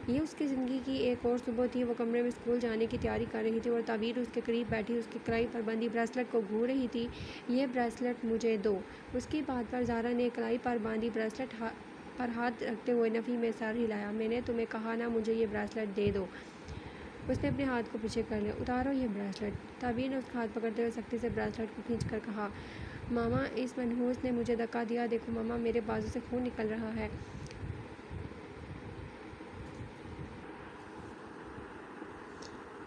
یہ اس کی زندگی کی ایک اور صبح تھی۔ وہ کمرے میں اسکول جانے کی تیاری کر رہی تھی اور تعبیر اس کے قریب بیٹھی اس کی کلائی پر بندھی بریسلٹ کو گھور رہی تھی۔ یہ بریسلٹ مجھے دو۔ اس کی بات پر زارا نے کلائی پر باندھی بریسلٹ پر ہاتھ رکھتے ہوئے نفی میں سر ہلایا۔ میں نے تمہیں کہا نا مجھے یہ بریسلٹ دے دو۔ اس نے اپنے ہاتھ کو پیچھے کر لیا۔ اتارو یہ بریسلٹ۔ تعبیر نے اس کا ہاتھ پکڑتے ہوئے سختی سے بریسلٹ کو کھینچ کر کہا، ماما اس منحوس نے مجھے دھکا دیا، دیکھو ماما میرے بازو سے خون نکل رہا ہے۔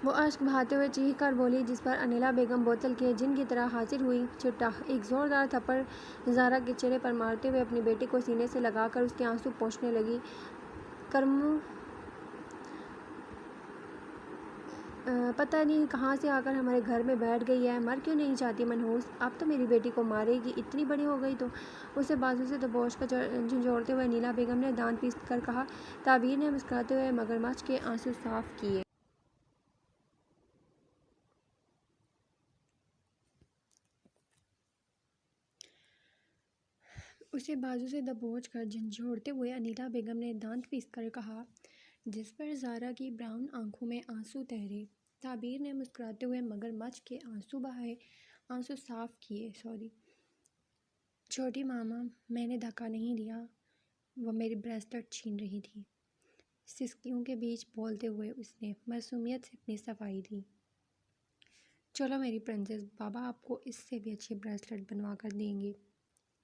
وہ اشک بہاتے ہوئے چیخ کر بولی، جس پر انیلا بیگم بوتل کے جن کی طرح حاضر ہوئی۔ چھٹا ایک زوردار تھپڑ زارا کے چہرے پر مارتے ہوئے اپنی بیٹی کو سینے سے لگا کر اس کے آنسو پوچھنے لگی، کرمو پتہ نہیں کہاں سے آ کر ہمارے گھر میں بیٹھ گئی ہے، مر کیوں نہیں چاہتی منحوس، اب تو میری بیٹی کو مارے گی، اتنی بڑی ہو گئی تو۔ اسے بازو سے دبوچ کر جھنجھوڑتے ہوئے انیلا بیگم نے دانت پیس کر کہا۔ تعبیر نے مسکراتے ہوئے مگرمچھ کے آنسو صاف کیے۔ اسے بازو سے دبوچ کر جھنجھوڑتے ہوئے انیلا بیگم نے دانت پیس کر کہا، جس پر زارا کی براؤن آنکھوں میں آنسو تیرے۔ تعبیر نے مسکراتے ہوئے مگرمچھ کے آنسو بہائے، آنسو صاف کیے۔ چھوٹی ماما میں نے دھکا نہیں دیا، وہ میری بریسلٹ چھین رہی تھی۔ سسکیوں کے بیچ بولتے ہوئے اس نے معصومیت سے اپنی صفائی دی۔ چلو میری پرنسس، بابا آپ کو اس سے بھی اچھی بریسلٹ بنوا کر دیں گے۔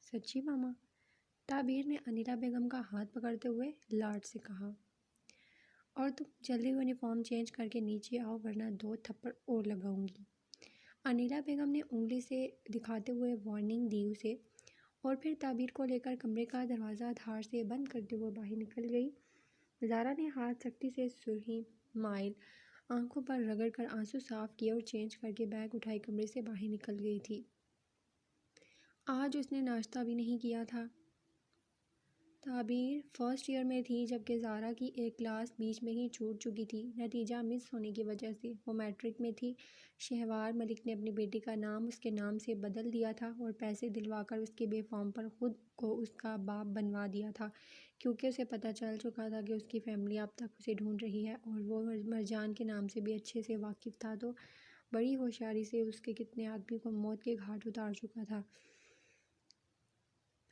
سچی ماما؟ تعبیر نے انیلا بیگم کا ہاتھ پکڑتے ہوئے لاڈ سے کہا۔ اور تم جلدی یونیفارم چینج کر کے نیچے آؤ ورنہ 2 تھپڑ اور لگاؤں گی۔ انیلا بیگم نے انگلی سے دکھاتے ہوئے وارننگ دی اسے، اور پھر تعبیر کو لے کر کمرے کا دروازہ دھار سے بند کرتے ہوئے باہر نکل گئی۔ زارا نے ہاتھ سختی سے سرخی مائل آنکھوں پر رگڑ کر آنسو صاف کیے اور چینج کر کے بیگ اٹھائے کمرے سے باہر نکل گئی تھی۔ آج اس نے ناشتہ بھی نہیں کیا تھا۔ تعبیر فرسٹ ایئر میں تھی جبکہ زارا کی ایک کلاس بیچ میں ہی چھوٹ چکی تھی، نتیجہ مس ہونے کی وجہ سے۔ وہ میٹرک میں تھی۔ شہوار ملک نے اپنی بیٹی کا نام اس کے نام سے بدل دیا تھا اور پیسے دلوا کر اس کے بے فارم پر خود کو اس کا باپ بنوا دیا تھا، کیونکہ اسے پتہ چل چکا تھا کہ اس کی فیملی اب تک اسے ڈھونڈ رہی ہے، اور وہ مرجان کے نام سے بھی اچھے سے واقف تھا، تو بڑی ہوشیاری سے اس کے کتنے آدمی کو موت کے گھاٹ اتار چکا تھا۔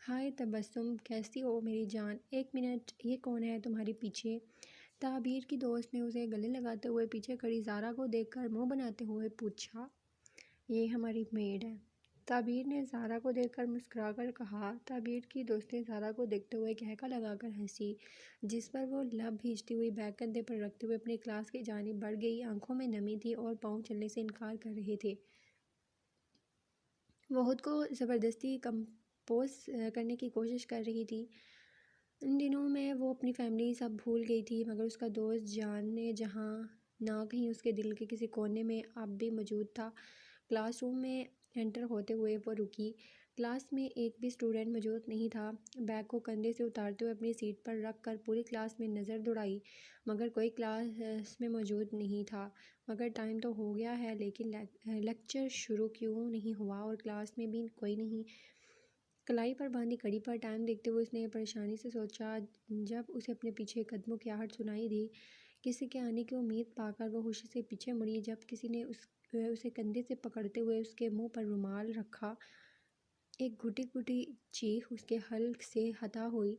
ہائے تبسم، کیسی ہو میری جان؟ ایک منٹ، یہ کون ہے تمہارے پیچھے؟ تعبیر کی دوست نے اسے گلے لگاتے ہوئے پیچھے کھڑی زارا کو دیکھ کر منہ بناتے ہوئے پوچھا۔ یہ ہماری میڈ ہے، تعبیر نے زارا کو دیکھ کر مسکرا کر کہا۔ تعبیر کی دوست نے زارا کو دیکھتے ہوئے کہکا لگا کر ہنسی، جس پر وہ لب بھیجتی ہوئی بیگ کندھے پر رکھتے ہوئے اپنی کلاس کی جانب بڑھ گئی۔ آنکھوں میں نمی تھی اور پاؤں چلنے سے انکار کر رہے تھے۔ وہ خود کو زبردستی کمپوز کرنے کی کوشش کر رہی تھی۔ ان دنوں میں وہ اپنی فیملی سب بھول گئی تھی، مگر اس کا دوست جانے جہاں نہ کہیں اس کے دل کے کسی کونے میں اب بھی موجود تھا۔ کلاس روم میں انٹر ہوتے ہوئے وہ رکی۔ کلاس میں ایک بھی اسٹوڈنٹ موجود نہیں تھا۔ بیگ کو کندھے سے اتارتے ہوئے اپنی سیٹ پر رکھ کر پوری کلاس میں نظر دوڑائی، مگر کوئی کلاس میں موجود نہیں تھا۔ مگر ٹائم تو ہو گیا ہے، لیکن لیکچر شروع کیوں نہیں ہوا اور کلاس میں بھی کوئی نہیں۔ کلائی پر باندھی گھڑی پر ٹائم دیکھتے ہوئے اس نے پریشانی سے سوچا۔ جب اسے اپنے پیچھے قدموں کی آہٹ سنائی دی، کسی کے آنے کی امید پا کر وہ ہوشی سے پیچھے مڑی۔ جب کسی نے اسے کندھے سے پکڑتے ہوئے اس کے منہ پر رومال رکھا، ایک گھٹی گھٹی چیخ اس کے حلق سے ادا ہوئی۔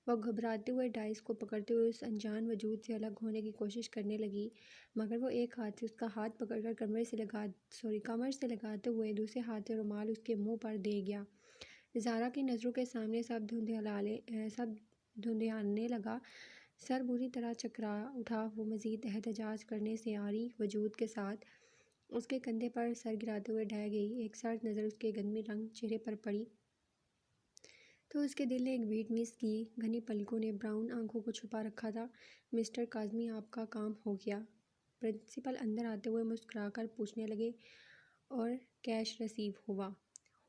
وہ گھبراتے ہوئے ڈائس کو پکڑتے ہوئے اس انجان وجود سے الگ ہونے کی کوشش کرنے لگی، مگر وہ ایک ہاتھ سے اس کا ہاتھ پکڑ کر کمر سے لگاتے ہوئے دوسرے ہاتھ سے رومال اس کے منہ پر دے گیا۔ زارا کی نظروں کے سامنے سب دھندلانے لگا۔ سر بری طرح چکرا اٹھا۔ وہ مزید احتجاج کرنے سے عاری وجود کے ساتھ اس کے کندھے پر سر گراتے ہوئے ڈہ گئی۔ ایک سرد نظر اس کے گندمی رنگ چہرے پر پڑی تو اس کے دل نے ایک بیٹ مس کی۔ گھنی پلکوں نے براؤن آنکھوں کو چھپا رکھا تھا۔ مسٹر کاظمی، آپ کا کام ہو گیا؟ پرنسپل اندر آتے ہوئے مسکرا کر پوچھنے لگے۔ اور کیش رسیو ہوا؟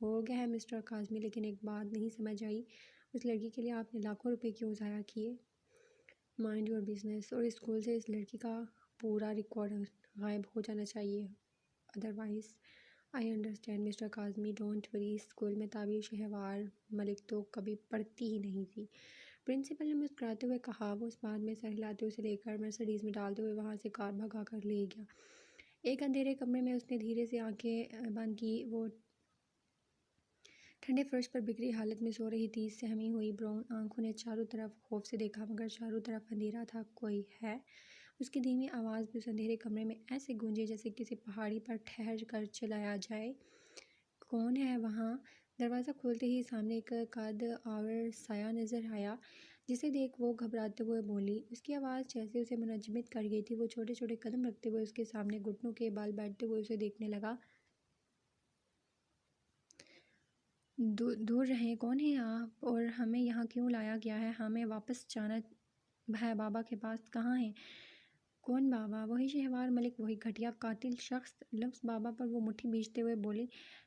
ہو گیا ہے مسٹر کاظمی، لیکن ایک بات نہیں سمجھ آئی، اس لڑکی کے لیے آپ نے لاکھوں روپے کیوں ضائع کیے؟ Mind your business. اور اسکول سے اس لڑکی کا پورا ریکارڈ غائب ہو جانا چاہیے، otherwise. I understand mister Kazmi, don't worry. School میں تعبیر شہوار ملک تو کبھی پڑھتی ہی نہیں تھی، پرنسپل نے مسکراتے ہوئے کہا۔ وہ اس بات میں سر ہلاتے اسے لے کر مرسڈیز میں ڈالتے ہوئے وہاں سے کار بھگا کر لے گیا۔ ایک اندھیرے کمرے میں اس نے دھیرے سے آنکھیں بند کی۔ وہ ٹھنڈے فرش پر بکھری حالت میں سو رہی تھی۔ سہمی ہوئی براؤن آنکھوں نے چاروں طرف خوف سے دیکھا، مگر چاروں طرف اندھیرا تھا۔ کوئی ہے؟ اس کی دھیمی آواز بھی اس اندھیرے کمرے میں ایسے گونجی جیسے کسی پہاڑی پر ٹھہر کر چلایا جائے۔ کون ہے وہاں؟ دروازہ کھولتے ہی سامنے ایک قد آور سایہ نظر آیا، جسے دیکھ وہ گھبراتے ہوئے بولی۔ اس کی آواز جیسے اسے منجمد کر گئی تھی۔ وہ چھوٹے چھوٹے قدم رکھتے ہوئے اس کے سامنے گھٹنوں کے بال بیٹھتے ہوئے اسے دیکھنے لگا۔ دور رہیں، کون ہیں آپ اور ہمیں یہاں کیوں لایا گیا ہے؟ ہمیں واپس جانا ہے بابا کے پاس۔ کہاں ہیں؟ کون بابا؟ وہی شہوار ملک، وہی گھٹیا قاتل شخص۔ لفظ بابا پر وہ مٹھی بھیجتے ہوئے بولی۔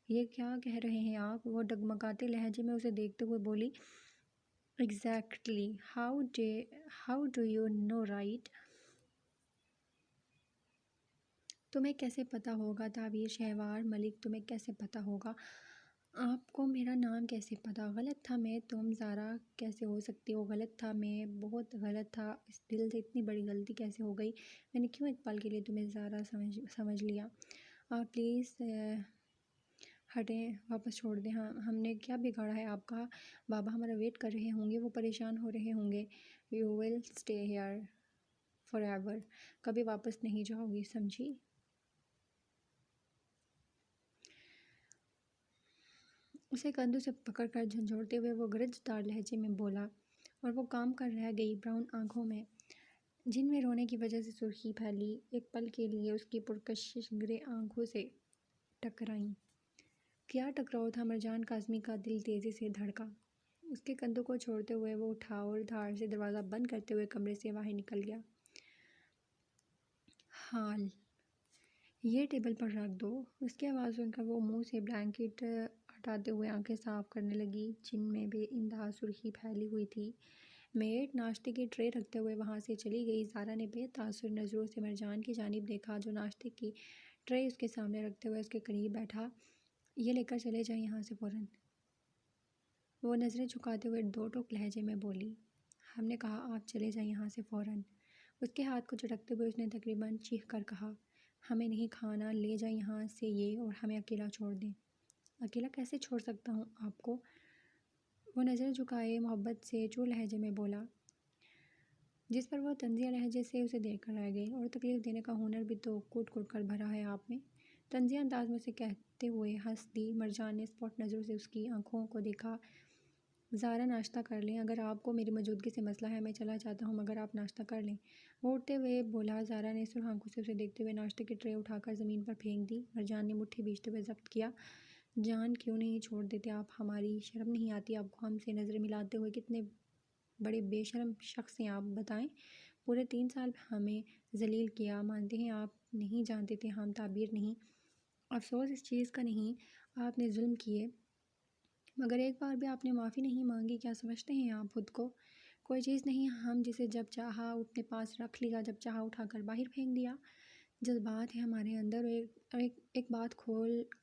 یہ کیا کہہ رہے ہیں آپ؟ وہ ڈگمگاتے لہجے میں اسے دیکھتے ہوئے بولی۔ Exactly, how do you know right? تمہیں کیسے پتہ ہوگا تعبیر شہوار ملک، تمہیں کیسے پتہ ہوگا؟ آپ کو میرا نام کیسے پتہ؟ غلط تھا میں، تم زارا کیسے ہو سکتی ہو؟ غلط تھا میں، بہت غلط تھا۔ اس دل سے اتنی بڑی غلطی کیسے ہو گئی؟ میں نے کیوں ایک پل کے لیے تمہیں زارا سمجھ لیا؟ آپ پلیز ہٹیں، واپس چھوڑ دیں۔ ہم نے کیا بگاڑا ہے آپ کا؟ بابا ہمارا ویٹ کر رہے ہوں گے، وہ پریشان ہو رہے ہوں گے۔ You will stay here for ever, کبھی واپس نہیں جاؤ گی، سمجھی؟ اسے کندھوں سے پکڑ کر جھنجھوڑتے ہوئے وہ گرج دار لہجے میں بولا، اور وہ کام کر رہ گئی۔ براؤن آنکھوں میں، جن میں رونے کی وجہ سے سرخی پھیلی، ایک پل کے لیے اس کی پرکشش گرے آنکھوں سے ٹکرائیں۔ کیا ٹکراؤ تھا؟ مرجان کاظمی کا دل تیزی سے دھڑکا۔ اس کے کندھوں کو چھوڑتے ہوئے وہ اٹھا اور دھاڑ سے دروازہ بند کرتے ہوئے کمرے سے باہر نکل گیا۔ حال یہ ٹیبل پر رکھ دو۔ اس کی آواز سن کر وہ منہ سے بلینکٹ ہٹاتے ہوئے آنکھیں صاف کرنے لگی، جن میں بے انتہا سرخی پھیلی ہوئی تھی۔ میڈ ناشتے کی ٹرے رکھتے ہوئے وہاں سے چلی گئی۔ زارا نے بے تاثر نظروں سے مرجان کی جانب دیکھا، جو ناشتے کی ٹرے اس کے سامنے رکھتے ہوئے اس کے قریب بیٹھا۔ یہ لے کر چلے جائیں یہاں سے فوراً، وہ نظریں جھکاتے ہوئے دو ٹوک لہجے میں بولی۔ ہم نے کہا آپ چلے جائیں یہاں سے فوراً، اس کے ہاتھ کو جھٹکتے ہوئے اس نے تقریباً چیخ کر کہا۔ ہمیں نہیں کھانا، لے جائیں یہاں سے یہ، اور ہمیں اکیلا چھوڑ دیں۔ اکیلا کیسے چھوڑ سکتا ہوں آپ کو؟ وہ نظر جھکائے محبت سے چور لہجے میں بولا، جس پر وہ طنزیہ لہجے سے اسے دیکھ کر رہ گئی۔ اور تکلیف دینے کا ہنر بھی تو کوٹ کوٹ کر بھرا ہے آپ میں، طنزیہ انداز میں اسے کہتے ہوئے ہنس دی۔ مرجان نے اسپاٹ نظروں سے اس کی آنکھوں کو دیکھا۔ زارا ناشتہ کر لیں، اگر آپ کو میری موجودگی سے مسئلہ ہے، میں چلا جاتا ہوں، مگر آپ ناشتہ کر لیں، وہ اٹھتے ہوئے بولا۔ زارا نے سرخ آنکھوں سے اسے دیکھتے ہوئے ناشتے کی ٹرے اٹھا کر زمین پر پھینک دی۔ مرجان نے مٹھی بھیجتے ہوئے ضبط کیا۔ جان کیوں نہیں چھوڑ دیتے آپ ہماری؟ شرم نہیں آتی آپ کو ہم سے نظریں ملاتے ہوئے؟ کتنے بڑے بے شرم شخص ہیں آپ، بتائیں۔ پورے 3 سال ہمیں ذلیل کیا، مانتے ہیں آپ نہیں جانتے تھے ہم تعبیر نہیں؟ افسوس اس چیز کا نہیں، آپ نے ظلم کیے، مگر ایک بار بھی آپ نے معافی نہیں مانگی. کیا سمجھتے ہیں آپ خود کو؟ کوئی چیز نہیں ہم جسے جب چاہا اپنے پاس رکھ لیا، جب چاہا اٹھا کر باہر پھینک دیا. جذبات ہیں ہمارے اندر. ایک بات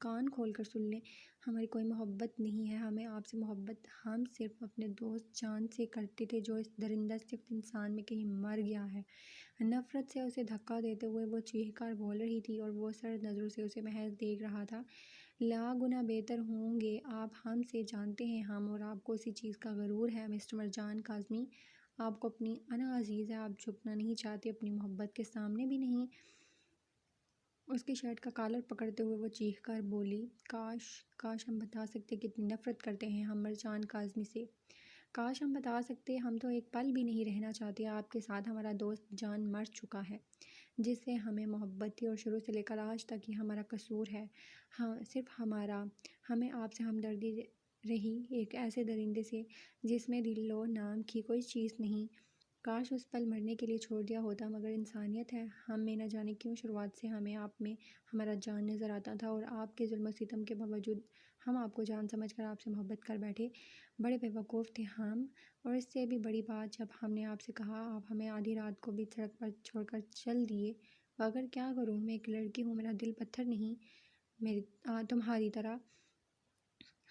کان کھول کر سن لیں، ہماری کوئی محبت نہیں ہے. ہمیں آپ سے محبت ہم صرف اپنے دوست جان سے کرتے تھے، جو اس درندہ صرف انسان میں کہیں مر گیا ہے. نفرت سے اسے دھکا دیتے ہوئے وہ چیخ کر بول رہی تھی اور وہ سرد نظروں سے اسے محض دیکھ رہا تھا. لاکھ گنا بہتر ہوں گے آپ ہم سے. جانتے ہیں ہم اور آپ کو اسی چیز کا غرور ہے مسٹر مرجان کاظمی. آپ کو اپنی انا عزیز ہے، آپ جھکنا نہیں چاہتے اپنی محبت کے سامنے بھی نہیں. اس کی شرٹ کا کالر پکڑتے ہوئے وہ چیخ کر بولی، کاش ہم بتا سکتے کتنی نفرت کرتے ہیں ہم مرجان کاظمی سے. کاش ہم بتا سکتے. ہم تو ایک پل بھی نہیں رہنا چاہتے آپ کے ساتھ. ہمارا دوست جان مر چکا ہے، جس سے ہمیں محبت تھی اور شروع سے لے کر آج تک یہ ہمارا قصور ہے. ہاں صرف ہمارا. ہمیں آپ سے ہمدردی رہی ایک ایسے درندے سے جس میں دل و نام کی کوئی چیز نہیں. کاش اس پل مرنے کے لیے چھوڑ دیا ہوتا. مگر انسانیت ہے ہم میں. نہ جانے کیوں شروعات سے ہمیں آپ میں ہمارا جان نظر آتا تھا، اور آپ کے ظلم و ستم کے باوجود ہم آپ کو جان سمجھ کر آپ سے محبت کر بیٹھے. بڑے بیوقوف تھے ہم. اور اس سے بھی بڑی بات، جب ہم نے آپ سے کہا آپ ہمیں آدھی رات کو بھی سڑک پر چھوڑ کر چل دیے. مگر کیا کروں، میں ایک لڑکی ہوں، میرا دل پتھر نہیں تمہاری طرح.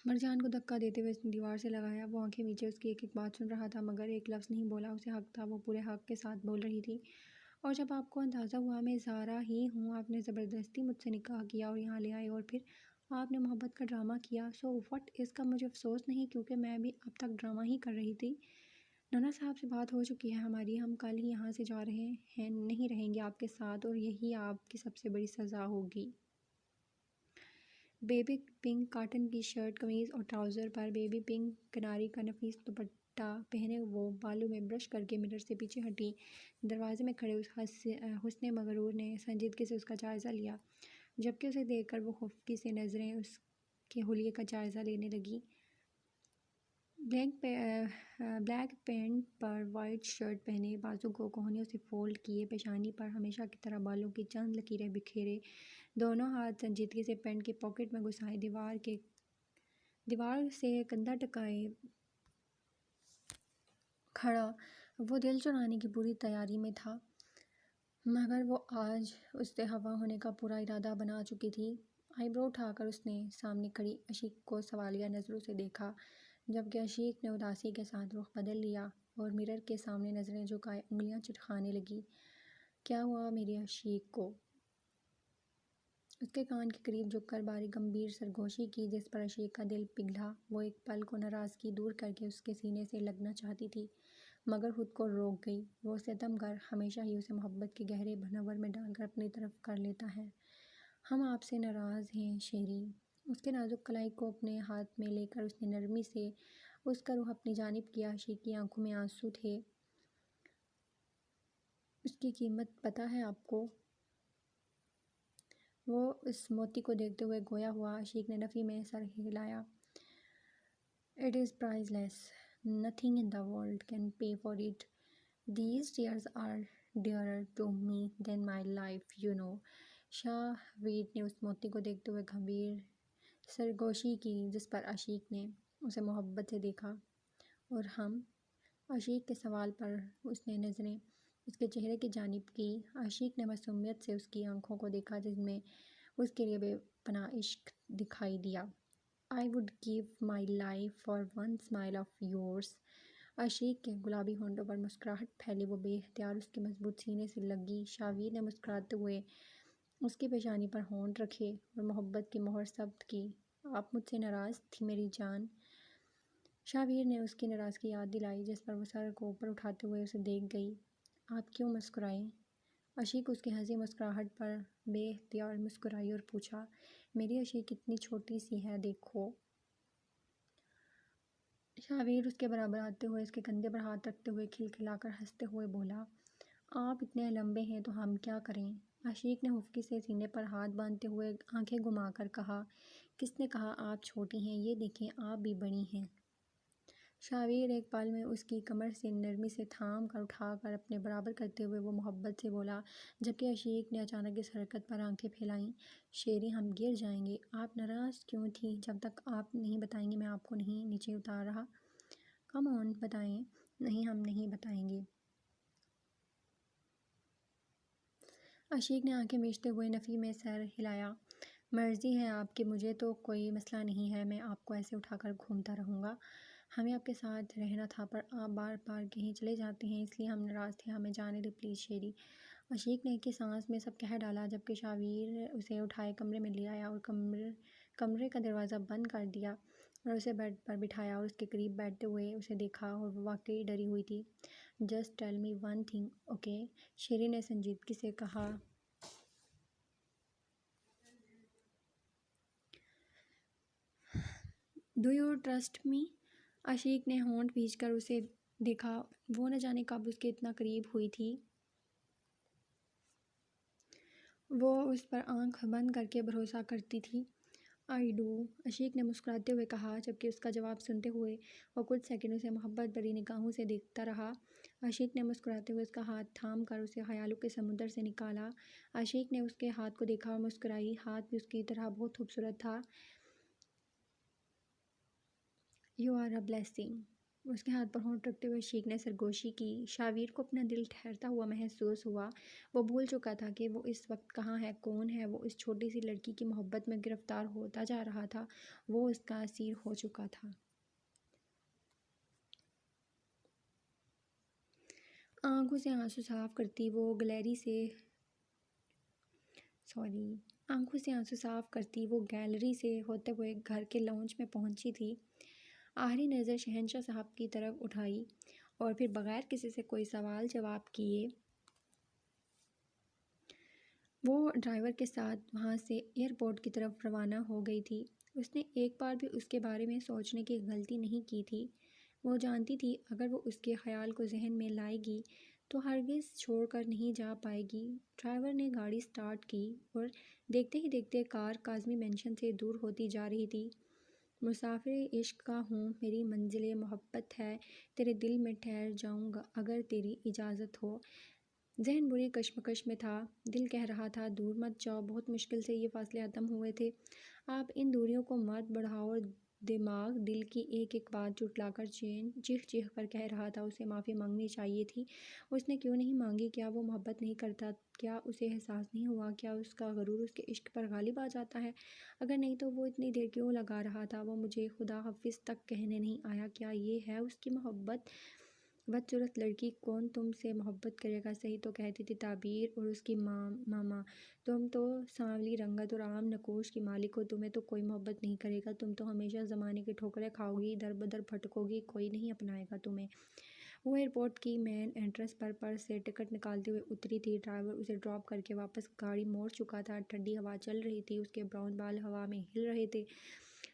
مرجان کو دھکا دیتے ہوئے اس نے دیوار سے لگایا. وہ آنکھیں میچے اس کی ایک ایک بات سن رہا تھا، مگر ایک لفظ نہیں بولا. اسے حق تھا، وہ پورے حق کے ساتھ بول رہی تھی. اور جب آپ کو اندازہ ہوا میں زارا ہی ہوں، آپ نے زبردستی مجھ سے نکاح کیا اور یہاں لے آئے، اور پھر آپ نے محبت کا ڈرامہ کیا. سو وٹ، اس کا مجھے افسوس نہیں، کیونکہ میں بھی اب تک ڈرامہ ہی کر رہی تھی. نانا صاحب سے بات ہو چکی ہے ہماری. ہم کل ہی یہاں سے جا رہے ہیں، نہیں رہیں گے آپ کے ساتھ، اور یہی آپ کی سب سے بڑی سزا ہوگی. بیبی پنک کاٹن کی شرٹ قمیض اور ٹراؤزر پر بیبی پنک کناری کا نفیس دوپٹہ پہنے وہ بالوں میں برش کر کے مرر سے پیچھے ہٹی. دروازے میں کھڑے اس حسن مغرور نے سنجیدگی سے اس کا جائزہ لیا، جبکہ اسے دیکھ کر وہ خفگی سے نظریں اس کے حلیے کا جائزہ لینے لگی. بلیک پینٹ پر وائٹ شرٹ پہنے، بازو کو کوہنیوں سے فولڈ کیے، پیشانی پر ہمیشہ کی طرح بالوں کی چند لکیریں بکھیرے، دونوں ہاتھ سنجیدگی سے پینٹ کی پاکٹ میں گھسائے، دیوار سے کندھا ٹکائے کھڑا. وہ دل چرانے کی پوری تیاری میں تھا، مگر وہ آج اس سے ہوا ہونے کا پورا ارادہ بنا چکی تھی. آئی برو اٹھا کر اس نے سامنے کھڑی عشیق کو سوالیہ نظروں سے دیکھا، جبکہ عشیق نے اداسی کے ساتھ رخ بدل لیا اور مرر کے سامنے نظریں جھکائے انگلیاں چٹکانے لگی. کیا ہوا میری عشیق کو؟ اس کے کان کے قریب جھک کر باریک گمبھیر سرگوشی کی، جس پر عشیق کا دل پگھلا. وہ ایک پل کو ناراضگی دور کر کے اس کے سینے سے لگنا چاہتی تھی، مگر خود کو روک گئی. وہ ستم گر ہمیشہ ہی اسے محبت کے گہرے بھنور میں ڈال کر اپنی طرف کر لیتا ہے. ہم آپ سے ناراض ہیں شیری. اس کے نازک کلائی کو اپنے ہاتھ میں لے کر اس نے نرمی سے اس کا رخ اپنی جانب کیا. عشیق کی آنکھوں میں آنسو تھے. اس کی قیمت پتہ ہے آپ کو؟ وہ اس موتی کو دیکھتے ہوئے گویا ہوا. عشیق نے نفی میں سر ہلایا. It is priceless. Nothing in the world can pay for it. These tears are dearer to me than my life, you know. شاہوید نے اس موتی کو دیکھتے ہوئے گمبھیر سرگوشی کی، جس پر عشیق نے اسے محبت سے دیکھا. اور ہم؟ عشیق کے سوال پر اس نے نظریں اس کے چہرے کی جانب کی. عشیق نے معصومیت سے اس کی آنکھوں کو دیکھا، جن میں اس کے لیے بے پناہ عشق دکھائی دیا. I would give my life for one smile of yours. عشیق کے گلابی ہونٹوں پر مسکراہٹ پھیلی. وہ بے اختیار اس کے مضبوط سینے سے لگی. شاویر نے مسکراتے ہوئے اس کی پیشانی پر ہونٹ رکھے اور محبت کی مہر ثبت کی. آپ مجھ سے ناراض تھی میری جان؟ شاویر نے اس کی ناراضگی یاد دلائی، جس پر وہ سر کو اوپر اٹھاتے ہوئے اسے دیکھ گئی. آپ کیوں مسکرائیں؟ عشیق اس کی ہنسی مسکراہٹ پر بے اختیار مسکرائی اور پوچھا. میری عشیق کتنی چھوٹی سی ہے دیکھو. شاویر اس کے برابر آتے ہوئے اس کے کندھے پر ہاتھ رکھتے ہوئے کھلکھلا کر ہنستے ہوئے بولا. آپ اتنے لمبے ہیں تو ہم کیا کریں؟ عشیق نے خفگی سے سینے پر ہاتھ باندھتے ہوئے آنکھیں گھما کر کہا. کس نے کہا آپ چھوٹی ہیں؟ یہ دیکھیں آپ بھی بڑی ہیں. شاویر ایک پل میں اس کی کمر سے نرمی سے تھام کر اٹھا کر اپنے برابر کرتے ہوئے وہ محبت سے بولا، جبکہ عشیق نے اچانک اس حرکت پر آنکھیں پھیلائیں۔ شیری، ہم گر جائیں گے۔ آپ ناراض کیوں تھی؟ جب تک آپ نہیں بتائیں گے میں آپ کو نہیں نیچے اتار رہا۔ کم آن، بتائیں۔ نہیں، ہم نہیں بتائیں گے۔ عشیق نے آنکھیں میچتے ہوئے نفی میں سر ہلایا۔ مرضی ہے آپ کی، مجھے تو کوئی مسئلہ نہیں ہے، میں آپ کو ایسے اٹھا کر گھومتا رہوں گا۔ ہمیں آپ کے ساتھ رہنا تھا، پر آپ بار بار کہیں چلے جاتے ہیں، اس لیے ہم ناراض تھے۔ ہمیں جانے دیں پلیز شیری۔ عشیق نے ایک ہی سانس میں سب کہہ ڈالا، جبکہ شاویر اسے اٹھائے کمرے میں لے آیا اور کمرے کا دروازہ بند کر دیا اور اسے بیڈ پر بٹھایا اور اس کے قریب بیٹھتے ہوئے اسے دیکھا اور وہ واقعی ڈری ہوئی تھی۔ Just tell me one thing, okay? Sherry نے سنجیدگی سے کہا۔ Do you trust me? عشیق نے ہونٹ بھینچ کر اسے دیکھا۔ وہ نہ جانے کب اس کے اتنا قریب ہوئی تھی۔ وہ اس پر آنکھ بند کر کے بھروسہ کرتی تھی۔ آئی ڈو، عشیق نے مسکراتے ہوئے کہا، جبکہ اس کا جواب سنتے ہوئے وہ کچھ سیکنڈ اسے محبت بھری نگاہوں سے دیکھتا رہا۔ عشیق نے مسکراتے ہوئے اس کا ہاتھ تھام کر اسے خیالوں کے سمندر سے نکالا۔ عشیق نے اس کے ہاتھ کو دیکھا اور مسکرائی۔ ہاتھ بھی اس کی طرح بہت خوبصورت تھا۔ You are a blessing. اس کے ہاتھ پر ہونٹ رکھتے ہوئے عشیق نے سرگوشی کی۔ شاویر کو اپنا دل ٹھہرتا ہوا محسوس ہوا۔ وہ بھول چکا تھا کہ وہ اس وقت کہاں ہے، کون ہے۔ وہ اس چھوٹی سی لڑکی کی محبت میں گرفتار ہوتا جا رہا تھا، وہ اس کا اسیر ہو چکا تھا۔ آنکھوں سے آنسو صاف کرتی وہ گیلری سے ہوتے ہوئے گھر کے لاؤنج میں پہنچی تھی۔ آخری نظر شہنشاہ صاحب کی طرف اٹھائی اور پھر بغیر کسی سے کوئی سوال جواب کیے وہ ڈرائیور کے ساتھ وہاں سے ایئرپورٹ کی طرف روانہ ہو گئی تھی۔ اس نے ایک بار بھی اس کے بارے میں سوچنے کی غلطی نہیں کی تھی۔ وہ جانتی تھی اگر وہ اس کے خیال کو ذہن میں لائے گی تو ہرگز چھوڑ کر نہیں جا پائے گی۔ ڈرائیور نے گاڑی سٹارٹ کی اور دیکھتے ہی دیکھتے کار کاظمی مینشن سے دور ہوتی جا رہی تھی۔ مسافر عشق کا ہوں، میری منزل محبت ہے، تیرے دل میں ٹھہر جاؤں گا اگر تیری اجازت ہو۔ ذہن بری کشمکش میں تھا۔ دل کہہ رہا تھا دور مت جاؤ، بہت مشکل سے یہ فاصلے ختم ہوئے تھے، آپ ان دوریوں کو مت بڑھاؤ۔ اور دماغ دل کی ایک ایک بات جھٹلا کر چیخ چیخ کر کہہ رہا تھا اسے معافی مانگنی چاہیے تھی۔ اس نے کیوں نہیں مانگی؟ کیا وہ محبت نہیں کرتا؟ کیا اسے احساس نہیں ہوا؟ کیا اس کا غرور اس کے عشق پر غالب آ جاتا ہے؟ اگر نہیں تو وہ اتنی دیر کیوں لگا رہا تھا؟ وہ مجھے خدا حافظ تک کہنے نہیں آیا۔ کیا یہ ہے اس کی محبت؟ بدصورت لڑکی، کون تم سے محبت کرے گا؟ صحیح تو کہتی تھی تعبیر اور اس کی ماما، تم تو سانولی رنگت اور عام نقوش کی مالک ہو، تمہیں تو کوئی محبت نہیں کرے گا، تم تو ہمیشہ زمانے کی ٹھوکریں کھاؤ گی، در بدر بھٹکو گی، کوئی نہیں اپنائے گا تمہیں۔ وہ ایئرپورٹ کی مین انٹرنس پر پرس سے ٹکٹ نکالتے ہوئے اتری تھی۔ ڈرائیور اسے ڈراپ کر کے واپس گاڑی موڑ چکا تھا۔ ٹھنڈی ہوا چل رہی تھی، اس کے براؤن بال ہوا میں ہل رہے تھے۔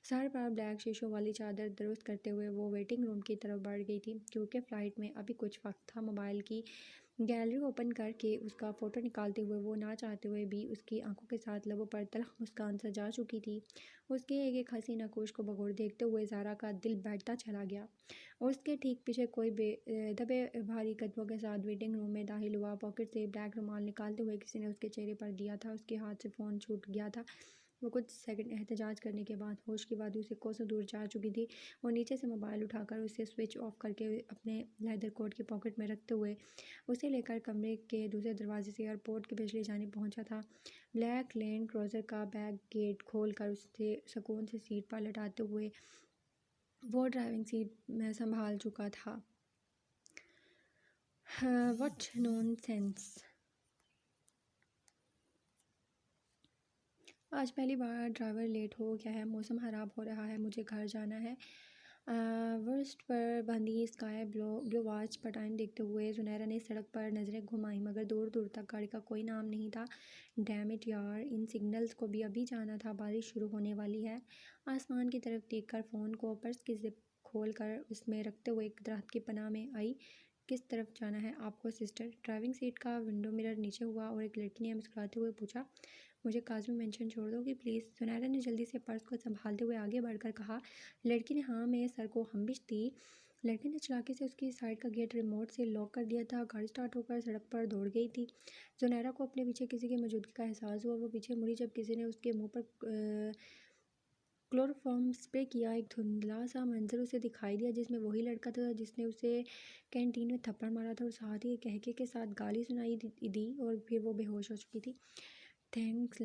سر پر بلیک شیشوں والی چادر درست کرتے ہوئے وہ ویٹنگ روم کی طرف بڑھ گئی تھی، کیونکہ فلائٹ میں ابھی کچھ وقت تھا۔ موبائل کی گیلری اوپن کر کے اس کا فوٹو نکالتے ہوئے وہ نہ چاہتے ہوئے بھی اس کی آنکھوں کے ساتھ لبوں پر تلخ مسکان سجا چکی تھی۔ اس کے ایک ایک حسین نقوش کو بغور دیکھتے ہوئے زارا کا دل بیٹھتا چلا گیا اور اس کے ٹھیک پیچھے کوئی دبے بھاری قدموں کے ساتھ ویٹنگ روم میں داخل ہوا۔ پاکٹ سے بلیک رومال نکالتے ہوئے کسی نے اس کے چہرے پر دیا تھا۔ اس کے ہاتھ سے فون چھوٹ گیا تھا۔ وہ کچھ سیکنڈ احتجاج کرنے کے بعد ہوش کی وادیوں سے کوسوں دور جا چکی تھی۔ وہ نیچے سے موبائل اٹھا کر اسے سوئچ آف کر کے اپنے لیدر کوٹ کی پاکٹ میں رکھتے ہوئے اسے لے کر کمرے کے دوسرے دروازے سے ایئرپورٹ کی پچھلی جانب پہنچا تھا۔ بلیک لینڈ کروزر کا بیک گیٹ کھول کر اسے سکون سے سیٹ پر لٹاتے ہوئے وہ ڈرائیونگ سیٹ میں سنبھال چکا تھا۔ What nonsense! آج پہلی بار ڈرائیور لیٹ ہو گیا ہے، موسم خراب ہو رہا ہے، مجھے گھر جانا ہے۔ ورسٹ پر بندھی اسکائی بلو واچ پر ٹائم دیکھتے ہوئے زنیرہ نے سڑک پر نظریں گھمائیں، مگر دور دور تک گاڑی کا کوئی نام نہیں تھا۔ ڈیم اٹ یار، ان سگنلز کو بھی ابھی جانا تھا، بارش شروع ہونے والی ہے۔ آسمان کی طرف دیکھ کر فون کو پرس کی زپ کھول کر اس میں رکھتے ہوئے ایک درخت کی پناہ میں آئی۔ کس طرف جانا ہے آپ کو سسٹر؟ ڈرائیونگ سیٹ کا ونڈو مرر نیچے ہوا اور ایک لڑکی نے مسکراتے ہوئے پوچھا، مجھے کاظمی مینشن چھوڑ دو گی پلیز؟ زنیرہ نے جلدی سے پرس کو سنبھالتے ہوئے آگے بڑھ کر کہا۔ لڑکی نے ہاں میں سر کو ہمبش دی۔ لڑکے نے چلاکی سے اس کی سائڈ کا گیٹ ریموٹ سے لاک کر دیا تھا۔ گاڑی سٹارٹ ہو کر سڑک پر دوڑ گئی تھی۔ زنیرہ کو اپنے پیچھے کسی کی موجودگی کا احساس ہوا۔ وہ پیچھے مڑی جب کسی نے اس کے منہ پر کلوروفارم اسپرے کیا۔ ایک دھندلا سا منظر اسے دکھائی دیا جس میں وہی لڑکا تھا جس نے اسے کینٹین میں تھپڑ مارا تھا اور ساتھ ہی ایک کہکے کے ساتھ گالی سنائی دی اور پھر وہ بے ہوش ہو چکی تھی۔ تھینکس